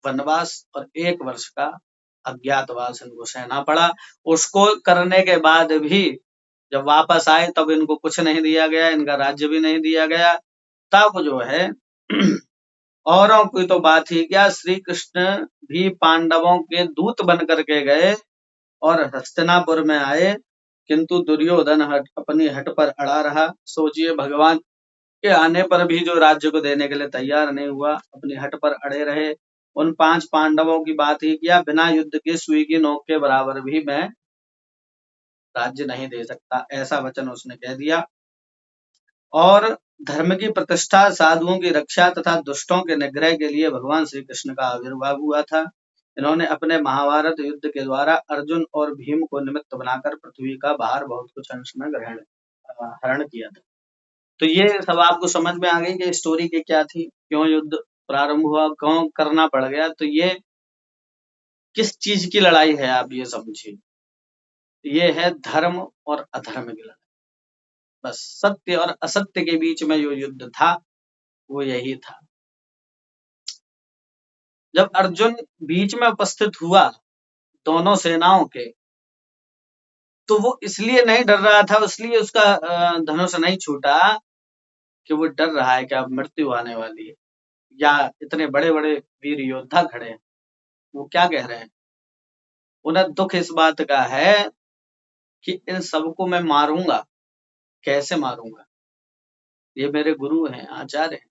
वनवास और 1 वर्ष का अज्ञातवास इनको सहना पड़ा। उसको करने के बाद भी जब वापस आए तब इनको कुछ नहीं दिया गया, इनका राज्य भी नहीं दिया गया। तब जो है औरों की तो बात ही क्या, श्री कृष्ण भी पांडवों के दूत बन करके गए और हस्तिनापुर में आए, किंतु दुर्योधन अपनी हट पर अड़ा रहा। सोचिए, भगवान के आने पर भी जो राज्य को देने के लिए तैयार नहीं हुआ, अपनी हट पर अड़े रहे। उन 5 पांडवों की बात ही किया, बिना युद्ध के सुई की नोक के बराबर भी मैं राज्य नहीं दे सकता, ऐसा वचन उसने कह दिया। और धर्म की प्रतिष्ठा, साधुओं की रक्षा तथा दुष्टों के निग्रह के लिए भगवान श्री कृष्ण का आविर्भाव हुआ था। इन्होंने अपने महाभारत युद्ध के द्वारा अर्जुन और भीम को निमित्त बनाकर पृथ्वी का भार बहुत कुछ अंश में हरण किया था। तो ये सब आपको समझ में आ गई कि स्टोरी की क्या थी, क्यों युद्ध प्रारंभ हुआ, क्यों करना पड़ गया। तो ये किस चीज की लड़ाई है, आप ये समझिए, ये है धर्म और अधर्म की लड़ाई। बस सत्य और असत्य के बीच में जो युद्ध था वो यही था। जब अर्जुन बीच में उपस्थित हुआ दोनों सेनाओं के, तो वो इसलिए नहीं डर रहा था, इसलिए उसका धनुष नहीं छूटा कि वो डर रहा है कि अब मृत्यु आने वाली है, या इतने बड़े बड़े वीर योद्धा खड़े हैं, वो क्या कह रहे हैं, उन्हें दुख इस बात का है कि इन सबको मैं मारूंगा, कैसे मारूंगा, ये मेरे गुरु हैं, आचार्य हैं।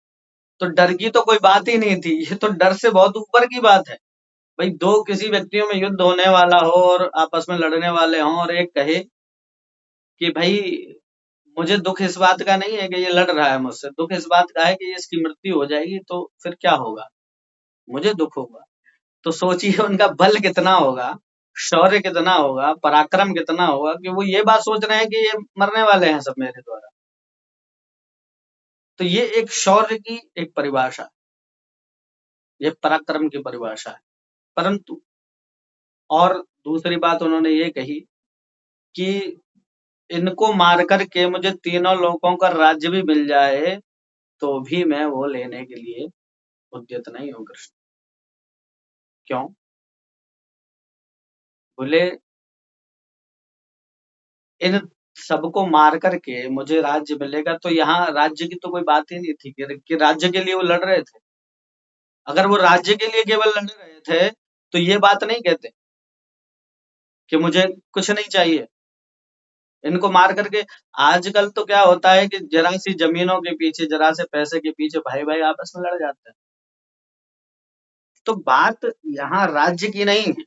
तो डर की तो कोई बात ही नहीं थी, ये तो डर से बहुत ऊपर की बात है। भाई, दो किसी व्यक्तियों में युद्ध होने वाला हो और आपस में लड़ने वाले हों और एक कहे कि भाई मुझे दुख इस बात का नहीं है कि ये लड़ रहा है मुझसे, दुख इस बात का है कि इसकी मृत्यु हो जाएगी, तो फिर क्या होगा, मुझे दुख होगा। तो सोचिए उनका बल कितना होगा, शौर्य कितना होगा, पराक्रम कितना होगा कि वो ये बात सोच रहे हैं कि ये मरने वाले हैं सब मेरे द्वारा। तो ये एक शौर्य की एक परिभाषा, ये पराक्रम की परिभाषा है। परंतु और दूसरी बात उन्होंने ये कही कि इनको मार करके मुझे तीनों लोगों का राज्य भी मिल जाए तो भी मैं वो लेने के लिए उद्यत नहीं हूँ कृष्ण। क्यों? बोले इन सबको मार करके मुझे राज्य मिलेगा, तो यहाँ राज्य की तो कोई बात ही नहीं थी कि राज्य के लिए वो लड़ रहे थे। अगर वो राज्य के लिए केवल लड़ रहे थे तो ये बात नहीं कहते कि मुझे कुछ नहीं चाहिए, इनको मार करके। आजकल तो क्या होता है कि जरा सी जमीनों के पीछे, जरा से पैसे के पीछे भाई भाई आपस में लड़ जाते हैं। तो बात यहाँ राज्य की नहीं है।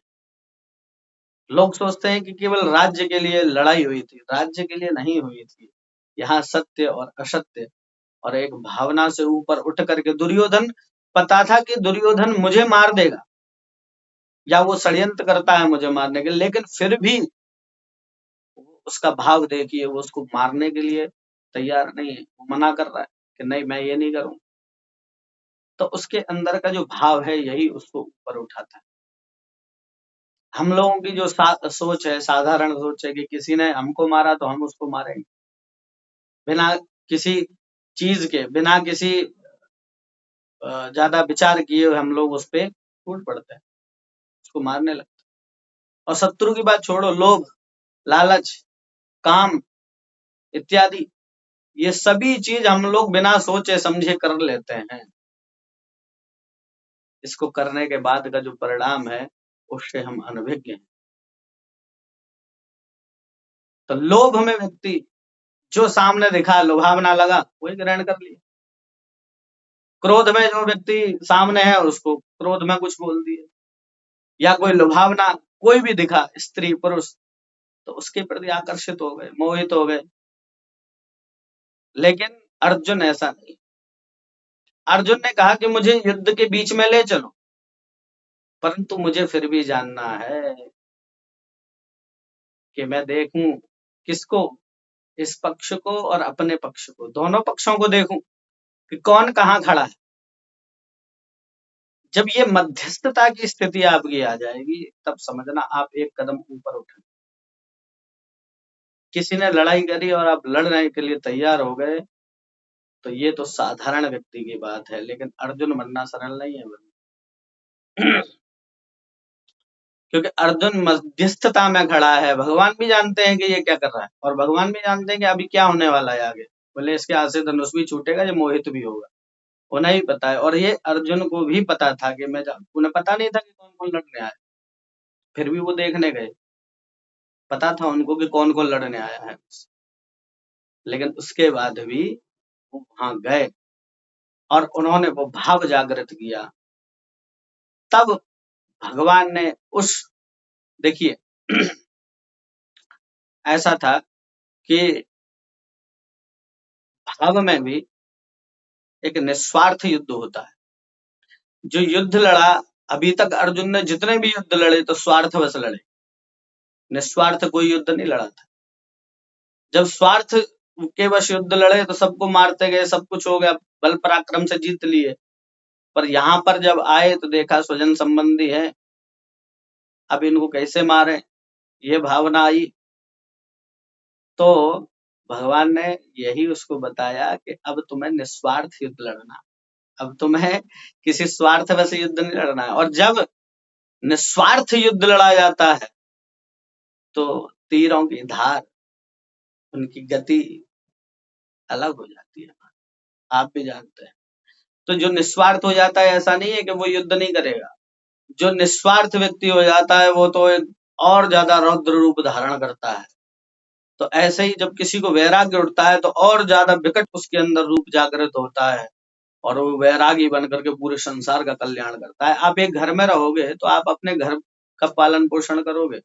लोग सोचते हैं कि केवल राज्य के लिए लड़ाई हुई थी, राज्य के लिए नहीं हुई थी। यहाँ सत्य और असत्य और एक भावना से ऊपर उठ करके दुर्योधन, पता था कि दुर्योधन मुझे मार देगा या वो षड्यंत्र करता है मुझे मारने के लिए, लेकिन फिर भी उसका भाव देखिए, वो उसको मारने के लिए तैयार नहीं है, वो मना कर रहा है कि नहीं मैं ये नहीं करूं। तो उसके अंदर का जो भाव है यही उसको ऊपर उठाता है। हम लोगों की जो सोच है, साधारण सोच है कि किसी ने हमको मारा तो हम उसको मारेंगे, बिना किसी चीज के, बिना किसी ज्यादा विचार किए हुए हम लोग उस पे टूट पड़ते हैं, उसको मारने लगते हैं। और शत्रु की बात छोड़ो, लोभ, लालच, काम इत्यादि, ये सभी चीज हम लोग बिना सोचे समझे कर लेते हैं। इसको करने के बाद का जो परिणाम है, उससे हम अनभिज्ञ हैं। तो लोभ में व्यक्ति जो सामने दिखा, लुभावना लगा, वही ग्रहण कर लिया। क्रोध में जो व्यक्ति सामने है, उसको क्रोध में कुछ बोल दिया, या कोई लुभावना कोई भी दिखा, स्त्री पुरुष, तो उसके प्रति आकर्षित हो गए, मोहित हो गए। लेकिन अर्जुन ऐसा नहीं। अर्जुन ने कहा कि मुझे युद्ध के बीच में ले चलो, परंतु मुझे फिर भी जानना है कि मैं देखूं किसको, इस पक्ष को और अपने पक्ष को, दोनों पक्षों को देखूं कि कौन कहाँ खड़ा है। जब ये मध्यस्थता की स्थिति आपकी आ जाएगी, तब समझना आप एक कदम ऊपर उठे। किसी ने लड़ाई करी और आप लड़ने के लिए तैयार हो गए, तो ये तो साधारण व्यक्ति की बात है, लेकिन अर्जुन बनना सरल नहीं है। क्योंकि अर्जुन मध्यस्थता में खड़ा है। भगवान भी जानते हैं कि ये क्या कर रहा है, और भगवान भी जानते हैं कि अभी क्या होने वाला है आगे। बोले इसके हाथ से धनुष भी छूटेगा, ये मोहित भी होगा, उन्हें ही पता है। और ये अर्जुन को भी पता था कि उन्हें पता नहीं था कि कौन कौन लड़ने आया, फिर भी वो देखने गए। पता था उनको कि कौन कौन लड़ने आया है, लेकिन उसके बाद भी वो वहां गए और उन्होंने वो भाव जागृत किया। तब भगवान ने उस, देखिए ऐसा था कि भाव में भी एक निस्वार्थ युद्ध होता है। जो युद्ध लड़ा, अभी तक अर्जुन ने जितने भी युद्ध लड़े तो स्वार्थवश लड़े, निस्वार्थ कोई युद्ध नहीं लड़ा था। जब स्वार्थ के वश युद्ध लड़े तो सबको मारते गए, सब कुछ हो गया, बल पराक्रम से जीत लिए। पर यहाँ पर जब आए तो देखा स्वजन संबंधी है, अब इनको कैसे मारे, ये भावना आई। तो भगवान ने यही उसको बताया कि अब तुम्हें निस्वार्थ युद्ध लड़ना, अब तुम्हें किसी स्वार्थ वश युद्ध नहीं लड़ना है। और जब निस्वार्थ युद्ध लड़ा जाता है तो तीरों की धार, उनकी गति अलग हो जाती है, आप भी जानते हैं। तो जो निस्वार्थ हो जाता है, ऐसा नहीं है कि वो युद्ध नहीं करेगा। जो निस्वार्थ व्यक्ति हो जाता है वो तो एक और ज्यादा रौद्र रूप धारण करता है। तो ऐसे ही जब किसी को वैराग्य उठता है तो और ज्यादा विकट उसके अंदर रूप जागृत होता है, और वो वैरागी बन करके पूरे संसार का कल्याण करता है। आप एक घर में रहोगे तो आप अपने घर का पालन पोषण करोगे,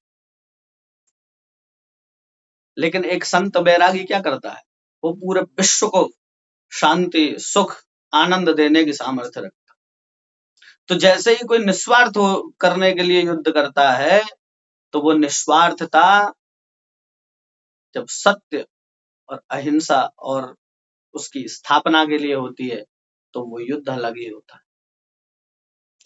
लेकिन एक संत वैरागी क्या करता है, वो पूरे विश्व को शांति, सुख, आनंद देने की सामर्थ्य रखता है। तो जैसे ही कोई निस्वार्थ करने के लिए युद्ध करता है, तो वो निस्वार्थता जब सत्य और अहिंसा और उसकी स्थापना के लिए होती है, तो वो युद्ध अलग ही होता है।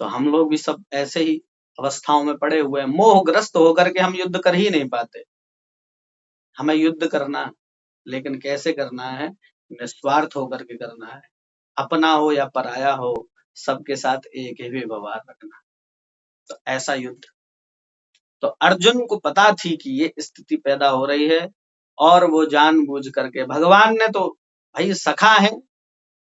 तो हम लोग भी सब ऐसे ही अवस्थाओं में पड़े हुए हैं, मोहग्रस्त होकर के हम युद्ध कर ही नहीं पाते। हमें युद्ध करना, लेकिन कैसे करना है, निस्वार्थ होकर के करना है। अपना हो या पराया हो, सबके साथ एक ही व्यवहार रखना। तो ऐसा युद्ध, तो अर्जुन को पता थी कि ये स्थिति पैदा हो रही है, और वो जानबूझ करके, भगवान ने तो भाई सखा है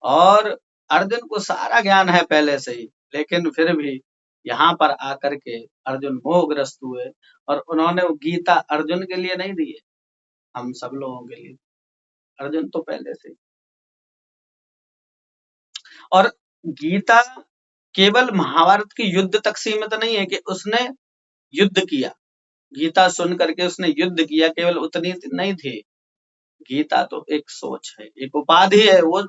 और अर्जुन को सारा ज्ञान है पहले से ही, लेकिन फिर भी यहाँ पर आकर के अर्जुन मोहग्रस्त हुए, और उन्होंने वो गीता अर्जुन के लिए नहीं दी है, हम सब लोगों के लिए। अर्जुन तो पहले से। और गीता केवल महाभारत की युद्ध तक सीमित नहीं है कि उसने युद्ध किया, गीता सुन करके उसने युद्ध किया, केवल उतनी नहीं थी। गीता तो एक सोच है, एक उपाधि है। वो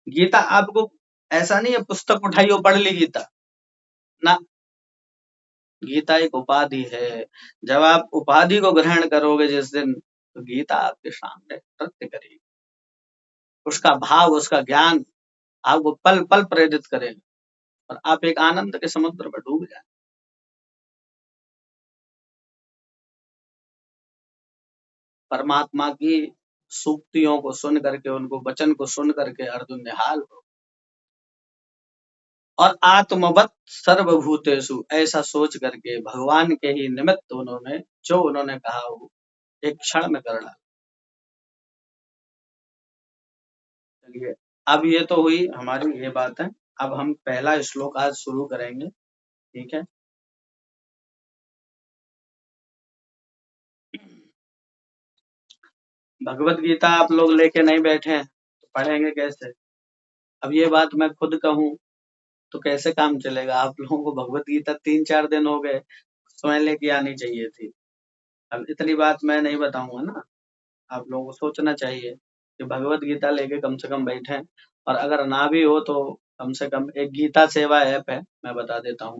गीता आपको ऐसा नहीं है पुस्तक उठाई और पढ़ ली गीता, ना, गीता एक उपाधि है। जब आप उपाधि को ग्रहण करोगे जिस दिन, तो गीता आपके सामने नृत्य करेगी, उसका भाव, उसका ज्ञान आपको पल पल प्रेरित करेगा, और आप एक आनंद के समुद्र में डूब जाए। परमात्मा की सूक्तियों को सुन करके, उनको वचन को सुन करके अर्जुन निहाल हो और आत्मवत सर्वभूतेषु ऐसा सोच करके भगवान के ही निमित्त उन्होंने जो उन्होंने कहा वो एक क्षण में कर डाला। चलिए, अब ये तो हुई हमारी ये बात है। अब हम पहला श्लोक आज शुरू करेंगे, ठीक है। भगवत गीता आप लोग लेके नहीं बैठे हैं तो पढ़ेंगे कैसे? अब ये बात मैं खुद कहूँ तो कैसे काम चलेगा? आप लोगों को भगवत गीता 3-4 दिन हो गए, स्वयं लेके आनी चाहिए थी। अब इतनी बात मैं नहीं बताऊंगा ना, आप लोगों को सोचना चाहिए कि भगवत गीता लेके कम से कम बैठें, और अगर ना भी हो तो कम से कम एक गीता सेवा ऐप है, मैं बता देता हूँ।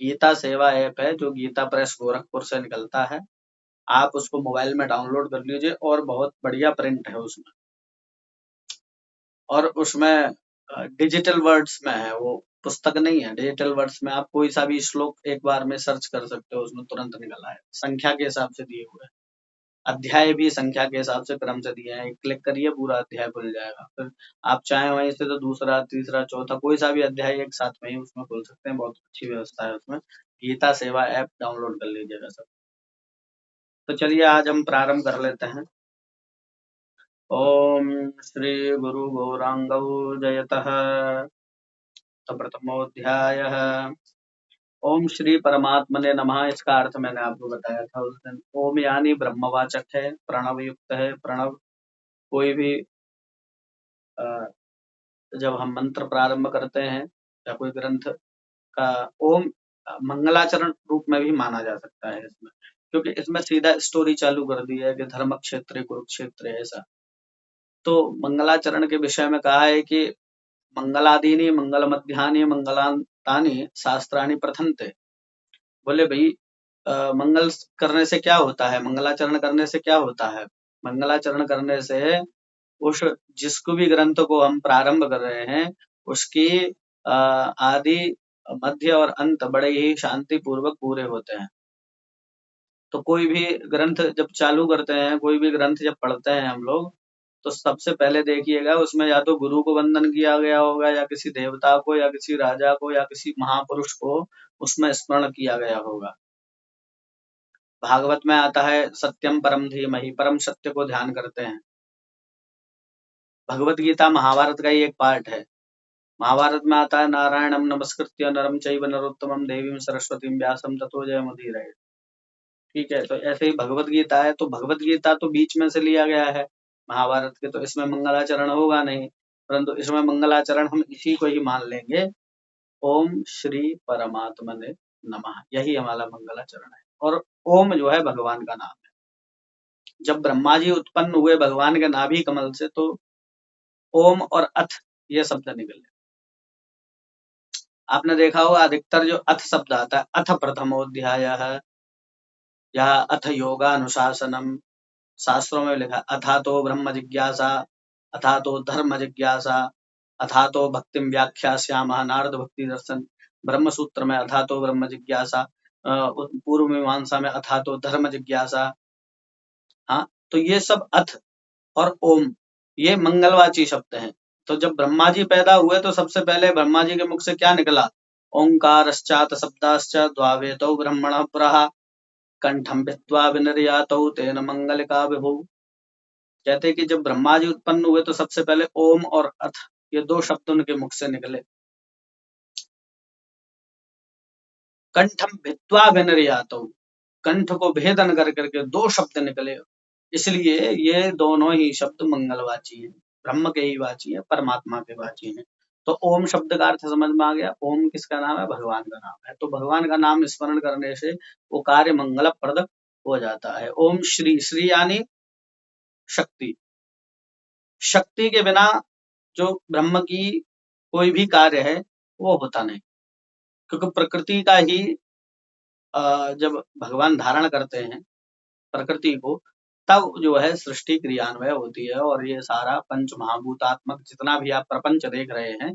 गीता सेवा ऐप है जो गीता प्रेस गोरखपुर से निकलता है, आप उसको मोबाइल में डाउनलोड कर लीजिए और बहुत बढ़िया प्रिंट है उसमें, और उसमें डिजिटल वर्ड्स में है, वो पुस्तक नहीं है, डिजिटल वर्ड्स में आप कोई सा भी श्लोक एक बार में सर्च कर सकते हो, उसमें तुरंत निकल आए, संख्या के हिसाब से दिए हुए हैं, अध्याय भी संख्या के हिसाब से क्रम से दिए हैं, क्लिक करिए पूरा अध्याय खुल जाएगा, फिर आप चाहें वहीं से तो दूसरा, तीसरा, चौथा कोई सा भी अध्याय एक साथ में ही उसमें खोल सकते हैं, बहुत अच्छी व्यवस्था है उसमें। गीता सेवा ऐप डाउनलोड कर लीजिएगा सब। तो चलिए आज हम प्रारंभ कर लेते हैं। ओम श्री गुरु गौरांगौ जयतः। तो प्रथमोऽध्यायः। ओम श्री परमात्मने नमः, इसका अर्थ मैंने आपको बताया था उस दिन। ओम यानी ब्रह्मवाचक है, प्रणव युक्त है। प्रणव कोई भी अ, जब हम मंत्र प्रारंभ करते हैं या कोई ग्रंथ का ओम मंगलाचरण रूप में भी माना जा सकता है इसमें, क्योंकि इसमें सीधा स्टोरी चालू कर दी है कि धर्म क्षेत्र कुरुक्षेत्र ऐसा। तो मंगलाचरण के विषय में कहा है कि मंगलादीनि मंगल मध्यानि मंगलांतानि शास्त्राणि प्रथन्ते। बोले भाई मंगल करने से क्या होता है, मंगलाचरण करने से क्या होता है? मंगलाचरण करने से उस जिसको भी ग्रंथ को हम प्रारंभ कर रहे हैं उसकी आदि मध्य और अंत बड़े ही शांति पूर्वक पूरे होते हैं। तो कोई भी ग्रंथ जब चालू करते हैं, कोई भी ग्रंथ जब पढ़ते हैं हम लोग, तो सबसे पहले देखिएगा उसमें या तो गुरु को वंदन किया गया होगा, या किसी देवता को, या किसी राजा को, या किसी महापुरुष को उसमें स्मरण किया गया होगा। भागवत में आता है सत्यम परम धीमहि, परम सत्य को ध्यान करते हैं। भगवत गीता महाभारत का ही एक पार्ट है। महाभारत में आता है नारायणम नमस्कृत्य नरम चैव नरोत्तमम देवीं सरस्वतीं व्यासं ततो जयमुदीरये। ठीक है, तो ऐसे ही भगवत गीता है, तो भगवत गीता तो बीच में से लिया गया है महाभारत के, तो इसमें मंगलाचरण होगा नहीं, परंतु इसमें मंगलाचरण हम इसी को ही मान लेंगे, ओम श्री परमात्मने नमः, यही हमारा मंगलाचरण है। और ओम जो है भगवान का नाम है। जब ब्रह्मा जी उत्पन्न हुए भगवान के नाभि कमल से, तो ओम और अथ ये शब्द निकले। आपने देखा होगा अधिकतर जो अथ शब्द आता है, अथ प्रथमोऽध्यायः या अथ योगानुशासनम, शास्त्रों में लिखा अथा तो ब्रह्म जिज्ञासा, अथा तो धर्म जिज्ञासा, अथा तो भक्तिम व्याख्यास्यामः, नारद भक्ति दर्शन। ब्रह्म सूत्र में अथा तो ब्रह्म जिज्ञासा, पूर्व मीमांसा में अथा तो धर्म जिज्ञासा। हाँ, तो ये सब अथ और ओम ये मंगलवाची शब्द हैं। तो जब ब्रह्मा जी पैदा हुए तो सबसे पहले ब्रह्मा जी के मुख से क्या निकला? ओंकारश्चात शब्दाश्च द्वावेतौ ब्रह्मणः पुरः कंठम भित्वा विनिर्यातौ तेन मंगलिका विभु। कहते हैं कि जब ब्रह्मा जी उत्पन्न हुए तो सबसे पहले ओम और अथ ये दो शब्द उनके मुख से निकले। कंठम भित्वा विनिर्यातौ, कंठ को भेदन कर करके दो शब्द निकले, इसलिए ये दोनों ही शब्द मंगलवाची हैं, ब्रह्म के ही वाची है, परमात्मा के वाची है। तो ओम शब्द का अर्थ समझ में आ गया। ओम किसका नाम है? भगवान का नाम है। तो भगवान का नाम स्मरण करने से वो कार्य मंगलप्रद हो जाता है। ओम श्री, श्री यानी शक्ति। शक्ति के बिना जो ब्रह्म की कोई भी कार्य है वो होता नहीं, क्योंकि प्रकृति का ही जब भगवान धारण करते हैं प्रकृति को, तब जो है सृष्टि क्रियान्वय होती है, और ये सारा पंच महाभूतात्मक जितना भी आप प्रपंच देख रहे हैं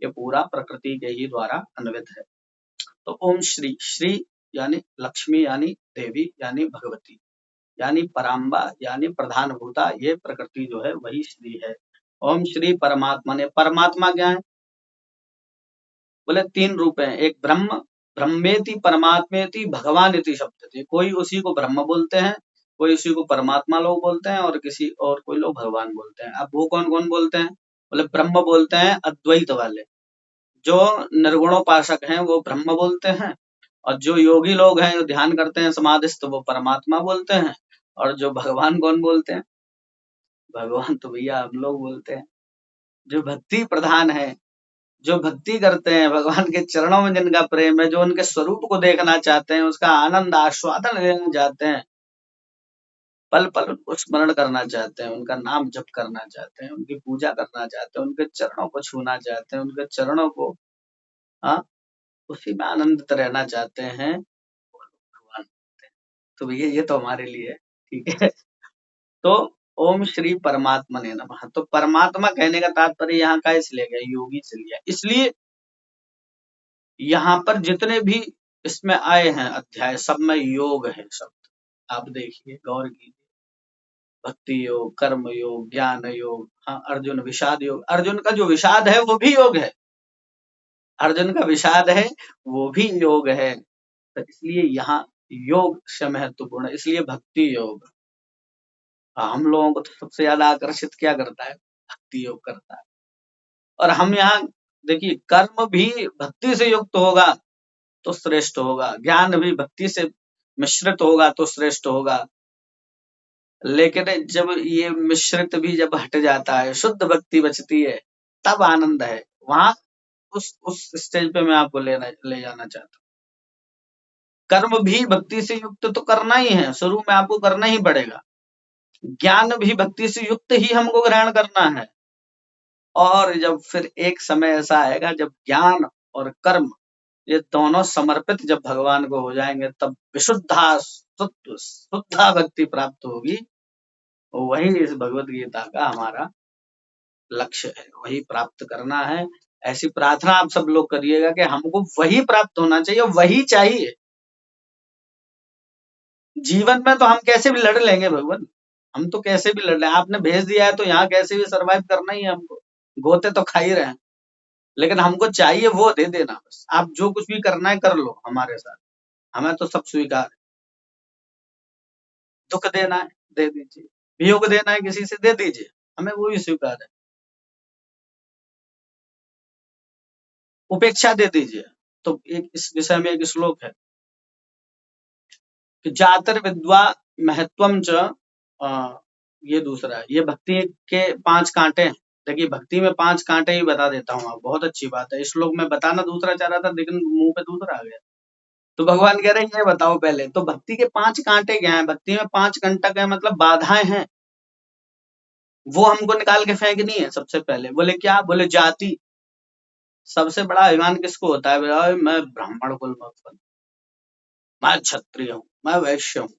ये पूरा प्रकृति के ही द्वारा अन्वित है। तो ओम श्री, श्री यानी लक्ष्मी यानी देवी यानी भगवती, यानी पराम्बा यानी प्रधान भूता, ये प्रकृति जो है वही श्री है। ओम श्री परमात्मा ने, परमात्मा क्या है? बोले 3 रूप हैं, एक ब्रह्म, ब्रह्मेति परमात्मेति भगवान इति शब्द थे। कोई उसी को ब्रह्म बोलते हैं, कोई उसी को परमात्मा लोग बोलते हैं, और किसी और कोई लोग भगवान बोलते हैं। अब वो कौन कौन बोलते हैं? बोले ब्रह्म बोलते हैं अद्वैत वाले, जो निर्गुणोपासक हैं वो ब्रह्म बोलते हैं, और जो योगी लोग हैं जो ध्यान करते हैं समाधिस्थ, वो परमात्मा बोलते हैं। और जो भगवान कौन बोलते हैं? भगवान तो भैया हम लोग बोलते हैं। जो भक्ति प्रधान है, जो भक्ति करते हैं, भगवान के चरणों में जिनका प्रेम है, जो उनके स्वरूप को देखना चाहते हैं, उसका आनंद आस्वादन लेना चाहते हैं, पल पल उनको स्मरण करना चाहते हैं, उनका नाम जप करना चाहते हैं, उनकी पूजा करना चाहते हैं, उनके चरणों को छूना चाहते हैं, उनके चरणों को हाँ उसी में आनंदित रहना चाहते हैं, वो लोग भगवान होते हैं। तो भैया ये तो हमारे लिए है, ठीक है। तो ओम श्री परमात्मा ने नमः। तो परमात्मा कहने का तात्पर्य यहाँ का इसलिए गया, योगी से लिया, इसलिए यहाँ पर जितने भी इसमें आए हैं अध्याय, सब में योग है शब्द। आप देखिए, गौर कीजिए, भक्ति योग, कर्म योग, ज्ञान योग, हाँ अर्जुन विषाद योग, अर्जुन का जो विषाद है वो भी योग है, अर्जुन का विषाद है वो भी योग है। तो इसलिए यहाँ योग से महत्वपूर्ण है, इसलिए भक्ति योग। हम लोगों को तो सबसे ज्यादा आकर्षित क्या करता है? भक्ति योग करता है। और हम यहाँ देखिए, कर्म भी भक्ति से युक्त होगा तो श्रेष्ठ होगा, ज्ञान भी भक्ति से मिश्रित होगा तो श्रेष्ठ होगा। लेकिन जब ये मिश्रित भी जब हट जाता है, शुद्ध भक्ति बचती है, तब आनंद है। वहां उस स्टेज पे मैं आपको ले जाना चाहता हूँ। कर्म भी भक्ति से युक्त तो करना ही है, शुरू में आपको करना ही पड़ेगा। ज्ञान भी भक्ति से युक्त ही हमको ग्रहण करना है। और जब फिर एक समय ऐसा आएगा जब ज्ञान और कर्म ये दोनों समर्पित जब भगवान को हो जाएंगे, तब विशुद्धा शुद्धा भक्ति प्राप्त होगी। वही इस भगवत गीता का हमारा लक्ष्य है, वही प्राप्त करना है। ऐसी प्रार्थना आप सब लोग करिएगा कि हमको वही प्राप्त होना चाहिए, वही चाहिए। जीवन में तो हम कैसे भी लड़ लेंगे भगवान, हम तो कैसे भी लड़ लें, आपने भेज दिया है तो यहाँ कैसे भी सरवाइव करना ही है हमको, गोते तो खा ही रहे हैं। लेकिन हमको चाहिए वो दे देना, बस आप जो कुछ भी करना है कर लो हमारे साथ, हमें तो सब स्वीकार है। दुख देना है दे दीजिए, वियोग देना है किसी से दे दीजिए, हमें वो भी स्वीकार है। उपेक्षा दे दीजिए। तो एक इस विषय में एक श्लोक है कि जातर विद्वा महत्वम च ये दूसरा है, ये भक्ति के 5 कांटे हैं। देखिए भक्ति में 5 कांटे ही बता देता हूँ, आप बहुत अच्छी बात है। इस श्लोक में बताना दूसरा चाह रहा था लेकिन मुंह पे दूसरा आ गया। तो भगवान कह रहे हैं ये बताओ पहले, तो भक्ति के 5 कांटे क्या है? भक्ति में 5 कंटक है, मतलब बाधाएं हैं, वो हमको निकाल के फेंकनी है। सबसे पहले बोले क्या? बोले जाति। सबसे बड़ा अभिमान किसको होता है? बोले मैं ब्राह्मण कुल में उत्पन्न, मैं क्षत्रिय हूँ, मैं वैश्य हूँ।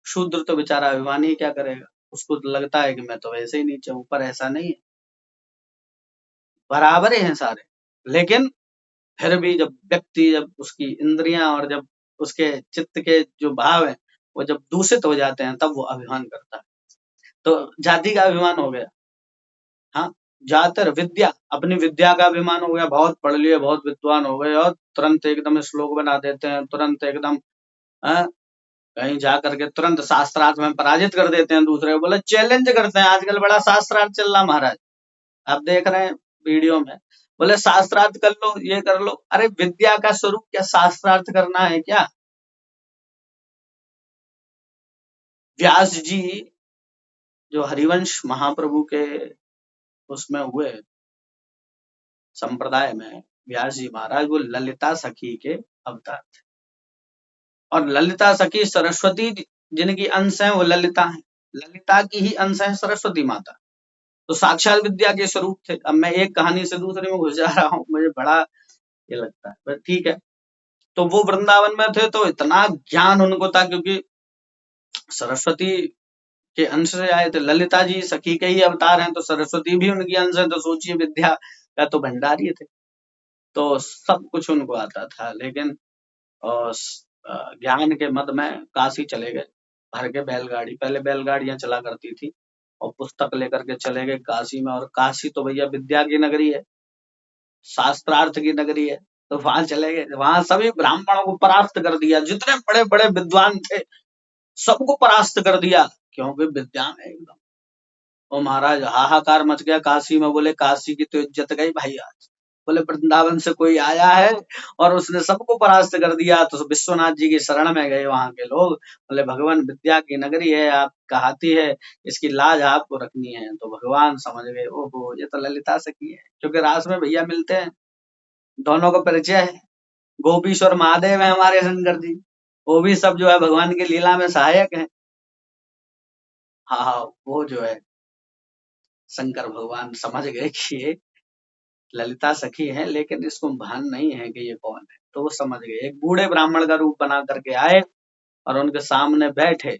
शूद्र तो बेचारा अभिमानी क्या करेगा, उसको तो लगता है कि मैं तो वैसे ही नीचे हूँ, पर ऐसा नहीं है, बराबर ही हैं सारे। लेकिन फिर भी जब व्यक्ति, जब उसकी इंद्रियां और जब उसके चित्त के जो भाव है वो जब दूषित हो जाते हैं, तब वो अभिमान करता है। तो जाति का अभिमान हो गया, हाँ। जातर विद्या, अपनी विद्या का अभिमान हो गया, बहुत पढ़ लिए, बहुत विद्वान हो गए, और तुरंत एकदम श्लोक बना देते हैं, तुरंत एकदम हाँ, कहीं जा करके तुरंत शास्त्रार्थ में पराजित कर देते हैं दूसरे को, बोले चैलेंज करते हैं। आजकल बड़ा शास्त्रार्थ चल रहा महाराज, आप देख रहे हैं वीडियो में, बोले शास्त्रार्थ कर लो, ये कर लो। अरे विद्या का स्वरूप क्या शास्त्रार्थ करना है क्या? व्यास जी जो हरिवंश महाप्रभु के उसमें हुए संप्रदाय में, व्यास जी महाराज वो ललिता सखी के अवतार थे, और ललिता सखी सरस्वती जिनकी अंश है वो ललिता है, ललिता की ही अंश है सरस्वती माता। तो साक्षात विद्या के स्वरूप थे। अब मैं एक कहानी से दूसरे में घुस जा रहा हूँ, मुझे बड़ा ये लगता है, बस ठीक है। तो वो वृंदावन में थे तो इतना ज्ञान उनको था, क्योंकि सरस्वती के अंश से आए थे। ललिता जी सखी के ही अवतार हैं, तो सरस्वती भी उनकी अंश है, तो सोचिए विद्या का तो भंडारी थे, तो सब कुछ उनको आता था। लेकिन ज्ञान के मद में काशी चले गए, भर के बैलगाड़ी, पहले बैलगाड़ियां चला करती थी, और पुस्तक लेकर के चले गए काशी में। और काशी तो भैया विद्या की नगरी है, शास्त्रार्थ की नगरी है। तो वहां चले गए, वहां सभी ब्राह्मणों को परास्त कर दिया, जितने बड़े बड़े विद्वान थे सबको परास्त कर दिया, क्योंकि विद्या में एकदम। ओ महाराज, हाहाकार मच गया काशी में। बोले काशी की तो इज्जत गई भाई आज। बोले वृंदावन से कोई आया है और उसने सबको परास्त कर दिया। तो विश्वनाथ जी की शरण में गए वहां के लोग। बोले भगवान विद्या की नगरी है, आप कहाती है, इसकी लाज आपको रखनी है। तो भगवान समझ गए, ओहो ये तो ललिता सखी है, क्योंकि रास में भैया मिलते हैं, दोनों को परिचय है। गोपीश्वर महादेव है हमारे शंकर जी, वो भी सब जो है भगवान की लीला में सहायक है। हाँ हाँ, वो जो है शंकर भगवान समझ गए कि ये ललिता सखी है, लेकिन इसको भान नहीं है कि ये कौन है। तो वो समझ गए, एक बूढ़े ब्राह्मण का रूप बना करके आए और उनके सामने बैठे,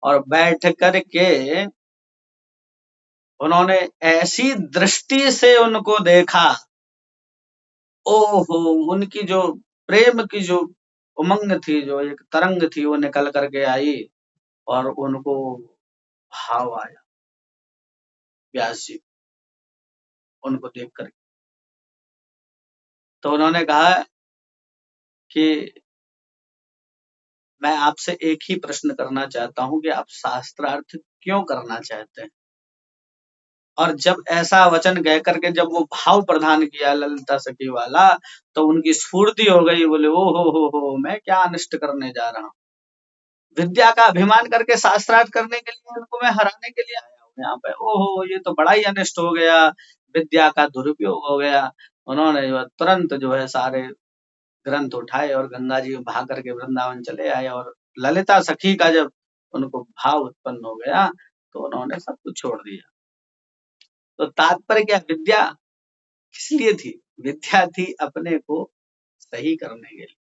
और बैठ करके उन्होंने ऐसी दृष्टि से उनको देखा, ओहो, उनकी जो प्रेम की जो उमंग थी, जो एक तरंग थी, वो निकल करके आई, और उनको भाव आया व्यास जी उनको देख कर। तो उन्होंने कहा कि मैं आपसे एक ही प्रश्न करना चाहता हूँ कि आप शास्त्रार्थ क्यों करना चाहते हैं। और जब ऐसा वचन कह करके जब वो भाव प्रदान किया ललिता सखी वाला, तो उनकी स्फूर्ति हो गई। बोले ओ हो, मैं क्या अनिष्ट करने जा रहा हूँ। विद्या का अभिमान करके शास्त्रार्थ करने के लिए उनको मैं हराने के लिए आया हूँ यहाँ पे। ओहो, ये तो बड़ा ही अनिष्ट हो गया, विद्या का दुरुपयोग हो गया। उन्होंने जो है तुरंत जो है सारे ग्रंथ उठाए और गंगा जी में बहा करके वृंदावन चले आए। और ललिता सखी का जब उनको भाव उत्पन्न हो गया, तो उन्होंने सब कुछ छोड़ दिया। तो तात्पर्य क्या, विद्या किस लिए थी? विद्या थी अपने को सही करने के लिए,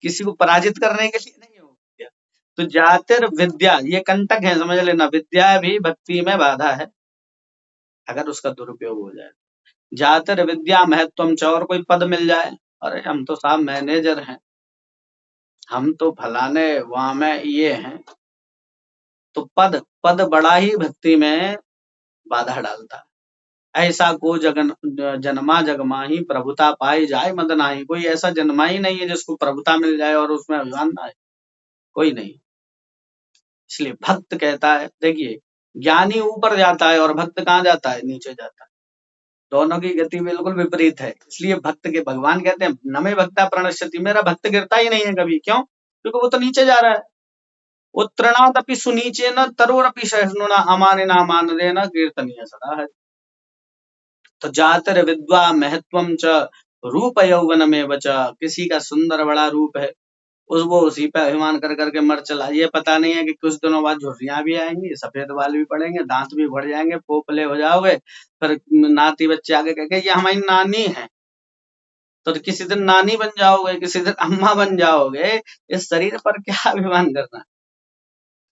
किसी को पराजित करने के लिए नहीं हो विद्या। तो जातिर विद्या ये कंटक है, समझ लेना, विद्या भी भक्ति में बाधा है अगर उसका दुरुपयोग हो जाए। जातिर विद्या महत्वम च, और कोई पद मिल जाए, अरे हम तो साहब मैनेजर हैं, हम तो फलाने वहां में ये हैं, तो पद पद बड़ा ही भक्ति में बाधा डालता है। ऐसा को जगन जन्मा जगमाही प्रभुता पाई जाए मद नाही। कोई ऐसा जन्मा ही नहीं है जिसको प्रभुता मिल जाए और उसमें अभिमान ना आए, कोई नहीं। इसलिए भक्त कहता है, देखिए ज्ञानी ऊपर जाता है और भक्त कहाँ जाता है, नीचे जाता है। दोनों की गति बिल्कुल विपरीत है। इसलिए भक्त के भगवान कहते हैं न मे भक्ता प्रणश्यति, मेरा भक्त गिरता ही नहीं है कभी। क्यों? क्योंकि वो तो नीचे जा रहा है। वो तृणादपि सुनीचे न तरोरपि सहिष्णुना अमानिना मानदेन कीर्तनीय सदा है। तो जातर विद्वा महत्वम च रूप यौवन में बचा, किसी का सुंदर बड़ा रूप है, वो उसी पे अभिमान कर करके मर चला। ये पता नहीं है कि कुछ दिनों बाद झुर्रियां भी आएंगी, सफेद बाल भी पड़ेंगे, दांत भी बढ़ जाएंगे, पोपले हो जाओगे, फिर नाती बच्चे आगे कहेंगे ये हमारी नानी है। तो किसी दिन नानी बन जाओगे, किसी दिन अम्मा बन जाओगे। इस शरीर पर क्या अभिमान करना।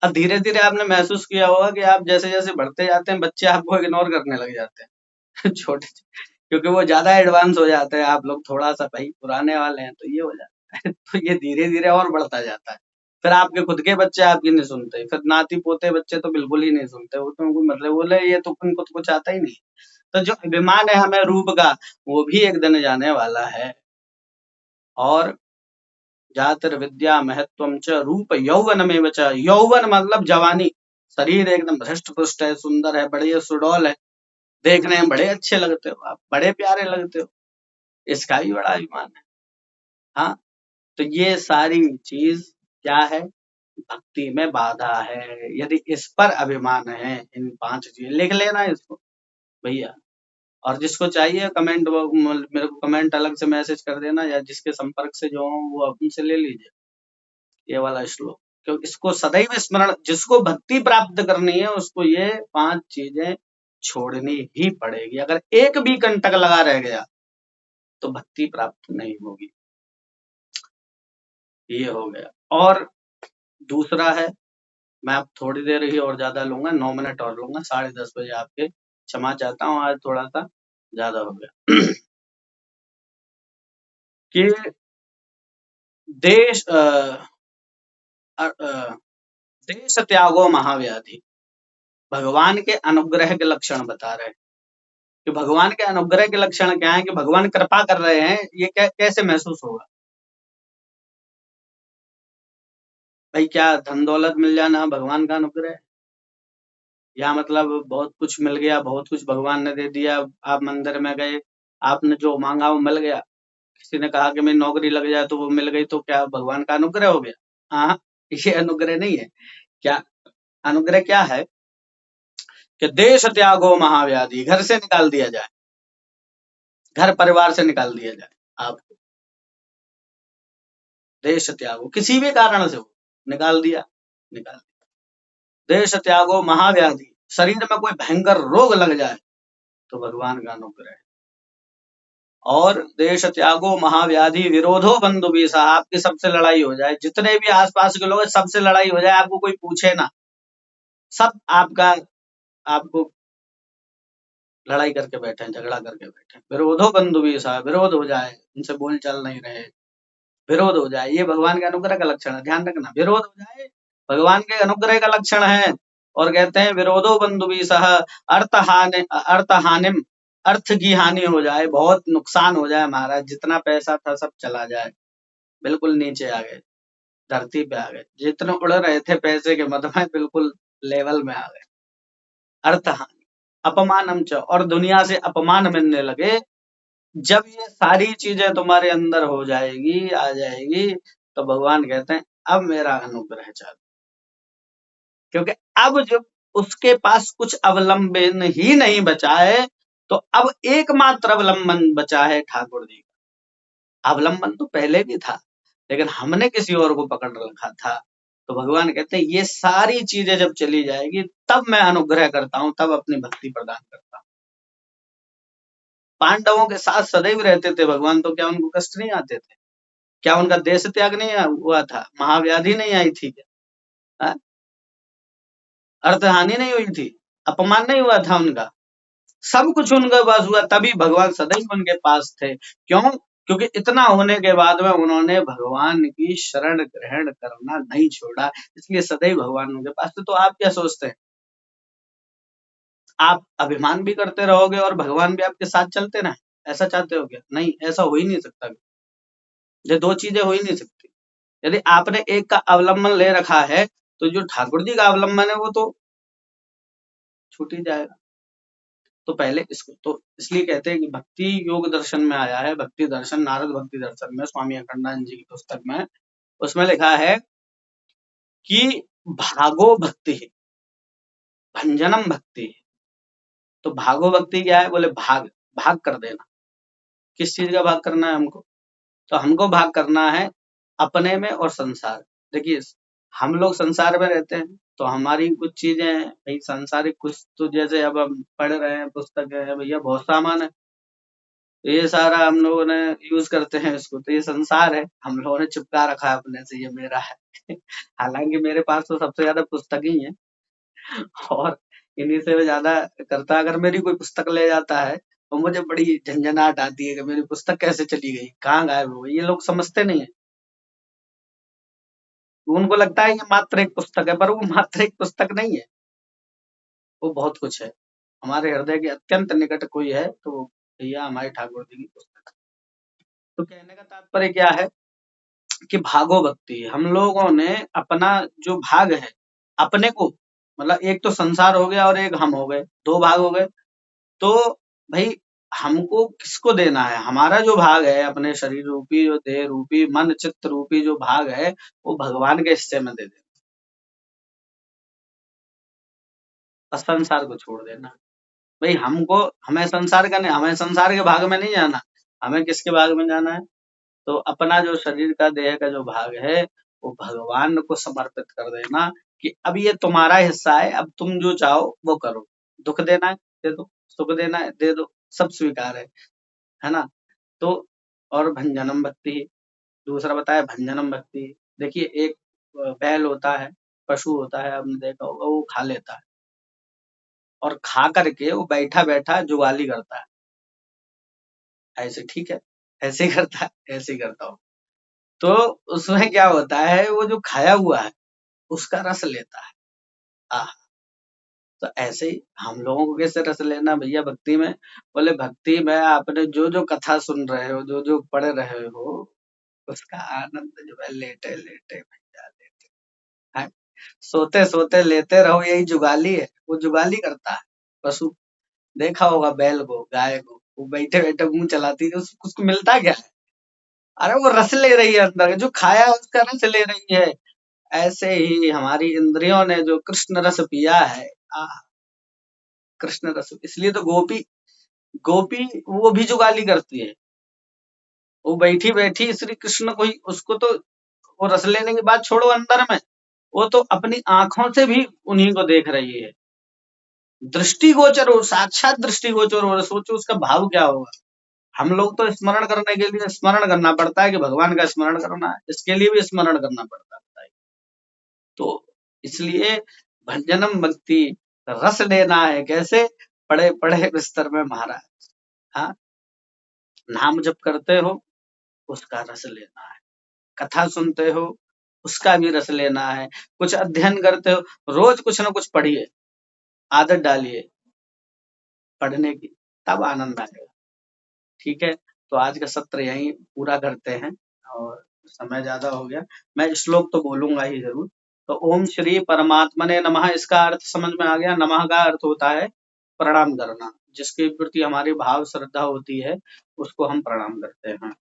अब धीरे धीरे आपने महसूस किया होगा कि आप जैसे जैसे बढ़ते जाते हैं, बच्चे आपको इग्नोर करने लग जाते हैं छोटे, क्योंकि वो ज्यादा एडवांस हो जाते हैं, आप लोग थोड़ा सा भाई पुराने वाले हैं, तो ये हो जाता है तो ये धीरे धीरे और बढ़ता जाता है। फिर आपके खुद के बच्चे आपकी नहीं सुनते, फिर नाती पोते बच्चे तो बिल्कुल ही नहीं सुनते, वो तो कोई मतलब बोले ये तो उनको तो कुछ आता ही नहीं। तो जो अभिमान है हमें रूप का, वो भी एक दिन जाने वाला है। और जातिर विद्या महत्वम च रूप यौवन में बचा, यौवन मतलब जवानी, शरीर एकदम हृष्ट पुष्ट है, सुंदर है, बड़े सुडौल है, देखने में बड़े अच्छे लगते हो आप, बड़े प्यारे लगते हो, इसका भी बड़ा अभिमान है। हाँ, तो ये सारी चीज क्या है, भक्ति में बाधा है। यदि इस पर अभिमान है, इन 5 चीज लिख लेना इसको भैया। और जिसको चाहिए कमेंट, मेरे को कमेंट अलग से मैसेज कर देना, या जिसके संपर्क से जो हो वो अपन से ले लीजिए ये वाला श्लोक। क्योंकि इसको सदैव स्मरण, जिसको भक्ति प्राप्त करनी है उसको ये 5 चीजें छोड़नी ही पड़ेगी। अगर एक भी कंटक लगा रह गया तो भक्ति प्राप्त नहीं होगी। ये हो गया। और दूसरा है, मैं अब थोड़ी देर ही और ज्यादा लूंगा, 9 मिनट और लूंगा, 10:30 बजे आपके क्षमा चाहता हूँ, आज थोड़ा सा ज्यादा हो गया कि देश देश त्यागो महाव्याधि। भगवान के अनुग्रह के लक्षण बता रहे हैं कि भगवान के अनुग्रह के लक्षण क्या है, कि भगवान कृपा कर रहे हैं, ये कैसे महसूस होगा भाई? क्या धन दौलत मिल जाना भगवान का अनुग्रह है? या मतलब बहुत कुछ मिल गया, बहुत कुछ भगवान ने दे दिया, आप मंदिर में गए, आपने जो मांगा वो मिल गया, किसी ने कहा कि मेरी नौकरी लग जाए तो वो मिल गई, तो क्या भगवान का अनुग्रह हो गया? हाँ, ये अनुग्रह नहीं है। क्या अनुग्रह क्या है? कि देश त्यागो महाव्याधि, घर से निकाल दिया जाए, घर परिवार से निकाल दिया जाए आपको। देश त्यागो किसी भी कारण से हो, निकाल दिया, निकाल दिया। देश त्यागो महाव्याधि, शरीर में कोई भयंकर रोग लग जाए तो भगवान का अनुग्रह है। और देश त्यागो महाव्याधि विरोधो बंधु बीसा, आपकी सबसे लड़ाई हो जाए, जितने भी आसपास के लोग हैं सबसे लड़ाई हो जाए, आपको कोई पूछे ना, सब आपको लड़ाई करके बैठे हैं, झगड़ा करके बैठे हैं। विरोधो बंधु बीसा, विरोध हो जाए, उनसे बोल चाल नहीं रहे, विरोध हो जाए, ये भगवान के अनुग्रह का लक्षण है, ध्यान रखना। विरोध हो जाए भगवान के अनुग्रह का लक्षण है। और कहते हैं विरोधो बंधु बीसः, अर्थ हानिम, अर्थ की हानि हो जाए, बहुत नुकसान हो जाए हमारा, जितना पैसा था सब चला जाए, बिल्कुल नीचे आ गए, धरती पे आ गए, जितने उड़ रहे थे पैसे के मद में बिल्कुल लेवल में आ गए। अर्थ हानि, अपमानम च, और दुनिया से अपमान मिलने लगे। जब ये सारी चीजें तुम्हारे अंदर हो जाएगी, आ जाएगी, तो भगवान कहते हैं अब मेरा अनुग्रह चालू, क्योंकि अब जब उसके पास कुछ अवलंबन ही नहीं बचा है, तो अब एकमात्र अवलंबन बचा है ठाकुर जी का। अवलंबन तो पहले भी था, लेकिन हमने किसी और को पकड़ रखा था। तो भगवान कहते हैं ये सारी चीजें जब चली जाएगी, तब मैं अनुग्रह करता हूँ, तब अपनी भक्ति प्रदान करता हूँ। पांडवों के साथ सदैव रहते थे भगवान, तो क्या उनको कष्ट नहीं आते थे? क्या उनका देश त्याग नहीं हुआ था? महाव्याधि नहीं आई थी क्या? हाँ? अर्थहानि नहीं हुई थी? अपमान नहीं हुआ था उनका? सब कुछ उनके पास हुआ, तभी भगवान सदैव उनके पास थे। क्यों? क्योंकि इतना होने के बाद में उन्होंने भगवान की शरण ग्रहण करना नहीं छोड़ा, इसलिए सदैव भगवान उनके पास थे। तो आप क्या सोचते हैं? आप अभिमान भी करते रहोगे और भगवान भी आपके साथ चलते रहे, ऐसा चाहते हो क्या? नहीं, ऐसा हो ही नहीं सकता। ये दो चीजें हो ही नहीं सकती। यदि आपने एक का अवलंबन ले रखा है, तो जो ठाकुर जी का अवलंबन है वो तो छूट ही जाएगा। तो पहले इसको तो इसलिए कहते हैं कि भक्ति योग दर्शन में आया है, भक्ति दर्शन, नारद भक्ति दर्शन में, स्वामी अखंडानंद जी की पुस्तक में, उसमें लिखा है कि भागो भक्ति, भंजनम भक्ति। तो भागो भक्ति क्या है? बोले भाग, भाग कर देना। किस चीज का भाग करना है हमको? तो हमको भाग करना है अपने में और संसार। देखिए, हम लोग संसार में रहते हैं, तो हमारी कुछ चीजें हैं भाई सांसारिक, कुछ तो जैसे अब हम पढ़ रहे हैं पुस्तक है भैया, बहुत सामान है, तो ये सारा हम लोगों ने यूज करते हैं इसको, तो ये संसार है, हम लोगों ने चिपका रखा है अपने से, ये मेरा है। हालांकि मेरे पास तो सबसे ज्यादा पुस्तक ही है, और इन्हीं से मैं ज्यादा करता। अगर मेरी कोई पुस्तक ले जाता है तो मुझे बड़ी झंझनाहट आती है कि मेरी पुस्तक कैसे चली गई, कहाँ गायब हो गई। ये लोग समझते नहीं है, उनको लगता है ये मात्र एक पुस्तक है, पर वो मात्र एक पुस्तक नहीं है, वो बहुत कुछ है। हमारे हृदय के अत्यंत निकट कोई है तो भैया हमारे ठाकुर जी की पुस्तक। तो कहने का तात्पर्य क्या है कि भागो भक्ति, हम लोगों ने अपना जो भाग है, अपने को, मतलब एक तो संसार हो गया और एक हम हो गए, दो भाग हो गए। तो भाई हमको किसको देना है? हमारा जो भाग है, अपने शरीर रूपी, जो देह रूपी, मन चित्त रूपी जो भाग है, वो भगवान के हिस्से में दे देना और संसार को छोड़ देना। भाई हमको, हमें संसार का नहीं, हमें संसार के भाग में नहीं जाना, हमें किसके भाग में जाना है? तो अपना जो शरीर का, देह का जो भाग है, वो भगवान को समर्पित कर देना कि अब ये तुम्हारा हिस्सा है, अब तुम जो चाहो वो करो। दुख देना है दे दो, सुख देना है दे दो, सब स्वीकार है ना? तो और भंजनम भक्ति, दूसरा बताया भंजनम भक्ति। देखिए एक बैल होता है, पशु होता है, आपने देखा होगा, वो खा लेता है और खा करके वो बैठा बैठा जुगाली करता है, ऐसे ठीक है, ऐसे ही करता है, ऐसे ही करता हूँ। तो उसमें क्या होता है, वो जो खाया हुआ है, उसका रस लेता है। आह! तो ऐसे ही हम लोगों को कैसे रस लेना भैया भक्ति में? बोले भक्ति में आपने जो कथा सुन रहे हो, जो पढ़ रहे हो, उसका आनंद जो है लेटे-लेटे भैया लेटे। हैं? सोते-सोते लेते रहो, यही जुगाली है। वो जुगाली करता है। पशु देखा होगा बैल को, गाय को, वो बैठे-बैठे मुँह चलाती है, उसको मिलता क्या है? अरे वो रस ले रही है अंदर, जो खाया है उसका रस ले रही है। ऐसे ही हमारी इंद्रियों ने जो कृष्ण रस पिया है, आह! कृष्ण रस, इसलिए तो गोपी गोपी वो भी जुगाली करती है। वो बैठी-बैठी श्री कृष्ण को ही, उसको तो वो रस लेने की बात छोड़ो अंदर में, वो तो अपनी आँखों से भी उन्हीं को देख रही है। दृष्टिगोचर हो, साक्षात दृष्टिगोचर हो रहा है, सोचो उसका भाव क्या होगा। हम लोग तो स्मरण करने के लिए स्मरण करना पड़ता है कि भगवान का स्मरण करना है, इसके लिए भी स्मरण करना पड़ता है। बताइए। तो इसलिए भंजनम भक्ति, रस लेना है कैसे? पड़े पड़े बिस्तर में महाराज। हाँ, नाम जप करते हो, उसका रस लेना है। कथा सुनते हो, उसका भी रस लेना है। कुछ अध्ययन करते हो, रोज कुछ न कुछ पढ़िए, आदत डालिए पढ़ने की, तब आनंद आएगा। ठीक है, तो आज का सत्र यहीं पूरा करते हैं और समय ज्यादा हो गया। मैं श्लोक तो बोलूंगा ही जरूर। तो ओम श्री परमात्मने नमः, इसका अर्थ समझ में आ गया। नमः का अर्थ होता है प्रणाम करना, जिसके प्रति हमारी भाव श्रद्धा होती है उसको हम प्रणाम करते हैं।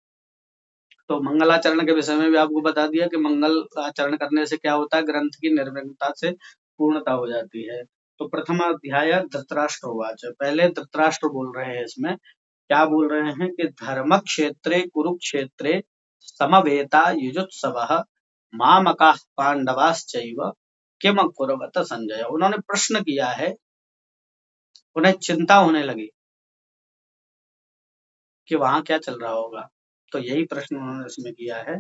तो मंगलाचरण के विषय में भी आपको बता दिया कि मंगल आचरण करने से क्या होता है, ग्रंथ की निर्विघ्नता से पूर्णता हो जाती है। तो प्रथम अध्याय धृतराष्ट्रवाच, पहले धृतराष्ट्र बोल रहे हैं इसमें, क्या बोल रहे हैं कि धर्म क्षेत्रे कुरुक्षेत्रे समवेता युजुत्सवः मामकाः पांडवाश्चैव किम कुर्वत संजय। उन्होंने प्रश्न किया है, उन्हें चिंता होने लगी कि वहां क्या चल रहा होगा। तो यही प्रश्न उन्होंने इसमें किया है।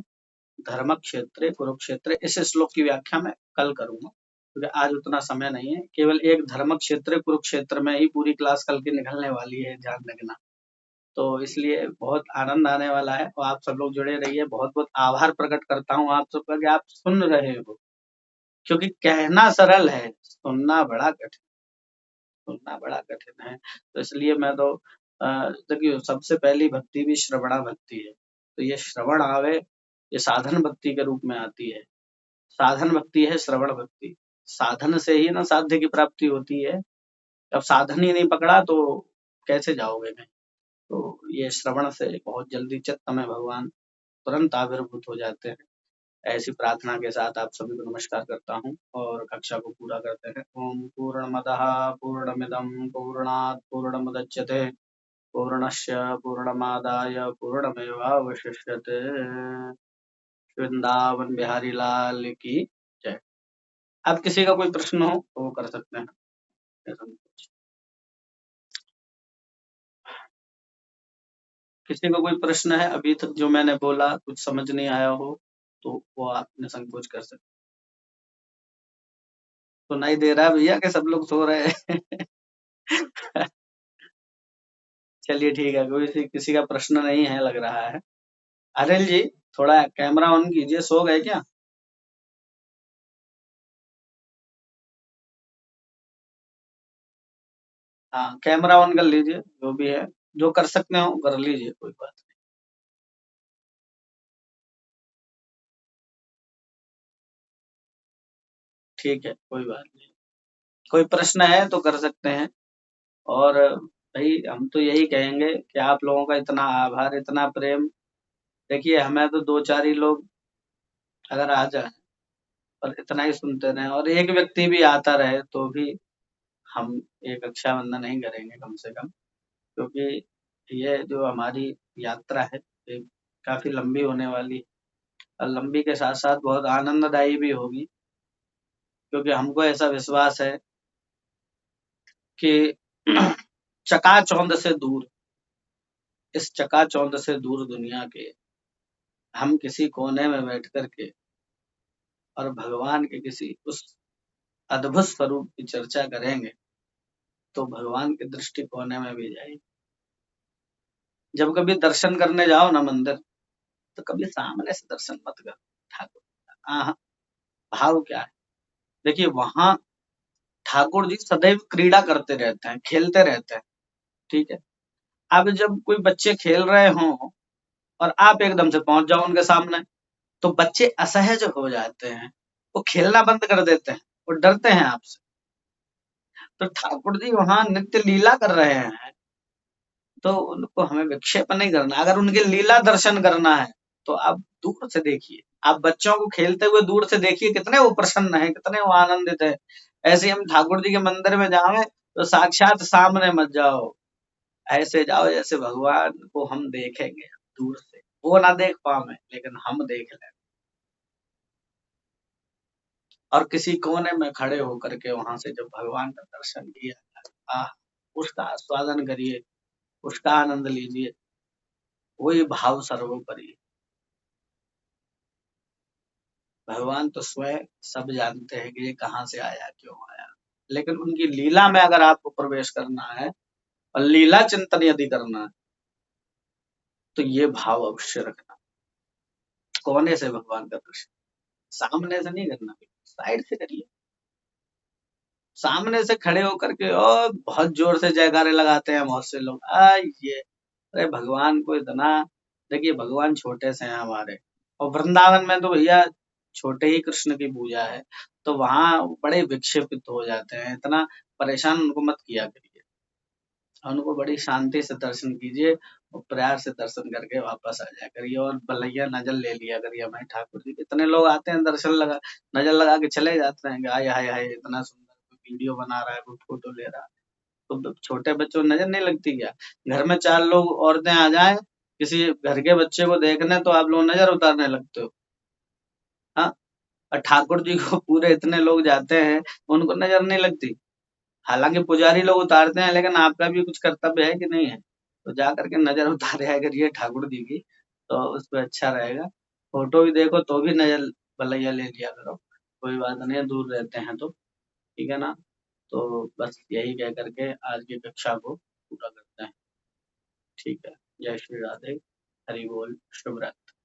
धर्म क्षेत्र कुरुक्षेत्र, इस श्लोक की व्याख्या मैं कल करूंगा क्योंकि आज उतना समय नहीं है। केवल एक धर्म क्षेत्र कुरुक्षेत्र में ही पूरी क्लास कल की निकलने वाली है, ध्यान रखना। तो इसलिए बहुत आनंद आने वाला है और आप सब लोग जुड़े रहिए। बहुत बहुत आभार प्रकट करता हूँ आप सबका कि आप सुन रहे हो, क्योंकि कहना सरल है, सुनना बड़ा कठिन, सुनना बड़ा कठिन है। तो इसलिए मैं तो देखिए, सबसे पहली भक्ति भी श्रवणा भक्ति है। तो ये श्रवण आवे, ये साधन भक्ति के रूप में आती है। साधन भक्ति है श्रवण भक्ति। साधन से ही ना साध्य की प्राप्ति होती है। अब साधन ही नहीं पकड़ा तो कैसे जाओगे कहीं। तो ये श्रवण से बहुत जल्दी चित्त में भगवान तुरंत आविर्भूत हो जाते हैं। ऐसी प्रार्थना के साथ आप सभी को नमस्कार करता हूँ और कक्षा को पूरा करते हैं। ओम पूर्णमदः पूर्णमिदं पूर्णात् पूर्णमुदच्यते पूर्णस्य पूर्णमादाय पूर्णमेवावशिष्यते। वृंदावन बिहारी लाल की जय। अब किसी का कोई प्रश्न हो तो वो कर सकते हैं। किसी का कोई प्रश्न है अभी तक जो मैंने बोला कुछ समझ नहीं आया हो तो वो आप निसंकोच कर सकते। सुनाई दे रहा है भैया कि सब लोग सो रहे हैं? चलिए ठीक है, कोई किसी का प्रश्न नहीं है लग रहा है। अनिल जी, थोड़ा कैमरा ऑन कीजिए, सो गए क्या? हाँ, कैमरा ऑन कर लीजिए, जो भी है, जो कर सकते हो कर लीजिए, कोई बात नहीं। ठीक है, कोई बात नहीं। कोई प्रश्न है तो कर सकते हैं। और भाई हम तो यही कहेंगे कि आप लोगों का इतना आभार, इतना प्रेम। देखिए हमें तो दो चार ही लोग अगर आ जाए और इतना ही सुनते रहे और एक व्यक्ति भी आता रहे तो भी हम एक रक्षाबंधन नहीं करेंगे कम से कम, क्योंकि ये जो हमारी यात्रा है ये काफी लंबी होने वाली है और लंबी के साथ साथ बहुत आनंददायी भी होगी, क्योंकि हमको ऐसा विश्वास है कि चकाचौंध से दूर, इस चकाचौंध से दूर दुनिया के हम किसी कोने में बैठ कर के और भगवान के किसी उस अद्भुत स्वरूप की चर्चा करेंगे तो भगवान के दृष्टि कोने में भी जाएगी। जब कभी दर्शन करने जाओ ना मंदिर, तो कभी सामने से दर्शन मत करो ठाकुर। हाँ, भाव क्या है, देखिए वहां ठाकुर जी सदैव क्रीड़ा करते रहते हैं, खेलते रहते हैं, ठीक है। अब जब कोई बच्चे खेल रहे हों और आप एकदम से पहुंच जाओ उनके सामने, तो बच्चे असहज हो जाते हैं, वो खेलना बंद कर देते हैं, वो डरते हैं आपसे। तो ठाकुर जी वहां नित्य लीला कर रहे हैं, तो उनको हमें विक्षेप नहीं करना। अगर उनके लीला दर्शन करना है तो आप दूर से देखिए, आप बच्चों को खेलते हुए दूर से देखिए, कितने वो प्रसन्न है, कितने वो आनंदित है। ऐसे हम ठाकुर जी के मंदिर में जावे तो साक्षात सामने मत जाओ, ऐसे जाओ जैसे भगवान को हम देखेंगे दूर से, वो ना देख पावे लेकिन हम देख लें। और किसी कोने में खड़े होकर के वहां से जब भगवान का दर्शन किया, आह, उसका आस्वादन करिए, उसका आनंद लीजिए, वही भाव सर्वोपरि है। भगवान तो स्वयं सब जानते हैं कि ये कहाँ से आया, क्यों आया, लेकिन उनकी लीला में अगर आपको प्रवेश करना है और लीला चिंतन यदि करना है तो ये भाव अवश्य रखना। कोने से भगवान का दर्शन, सामने से नहीं करना, साइड से करिए। सामने से खड़े होकर के और बहुत जोर से जयकारे लगाते हैं बहुत से लोग, ये अरे भगवान को इतना, देखिए भगवान छोटे से हैं हमारे, और वृंदावन में तो भैया छोटे ही कृष्ण की पूजा है, तो वहां बड़े विक्षेपित हो जाते हैं। इतना परेशान उनको मत किया करिए, उनको बड़ी शांति से दर्शन कीजिए और प्यार से दर्शन करके वापस आ जाया करिए, और भलैया नजर ले लिया करिए हमारे ठाकुर जी। कितने लोग आते हैं दर्शन लगा, नजर लगा के चले जाते हैं, हाय हाय हाय इतना सुंदर, कोई वीडियो बना रहा है, कोई फोटो ले रहा है। तो छोटे बच्चों को नजर नहीं लगती क्या? घर में 4 लोग औरतें आ जाएं किसी घर के बच्चे को देखने, तो आप लोग नजर उतारने लगते हो, हाँ? और ठाकुर जी को पूरे इतने लोग जाते हैं, उनको नजर नहीं लगती। हालांकि पुजारी लोग उतारते हैं, लेकिन आपका भी कुछ कर्तव्य है कि नहीं है? तो जा करके नजर उतारे अगर ये ठाकुर जी की, तो उस पे अच्छा रहेगा। फोटो भी देखो तो भी नजर भलैया ले लिया करो, कोई बात नहीं है, दूर रहते हैं तो, ठीक है ना? तो बस यही कह करके आज की कक्षा को पूरा करते हैं। ठीक है। जय श्री राधे, हरि बोल, शुभ रात्रि।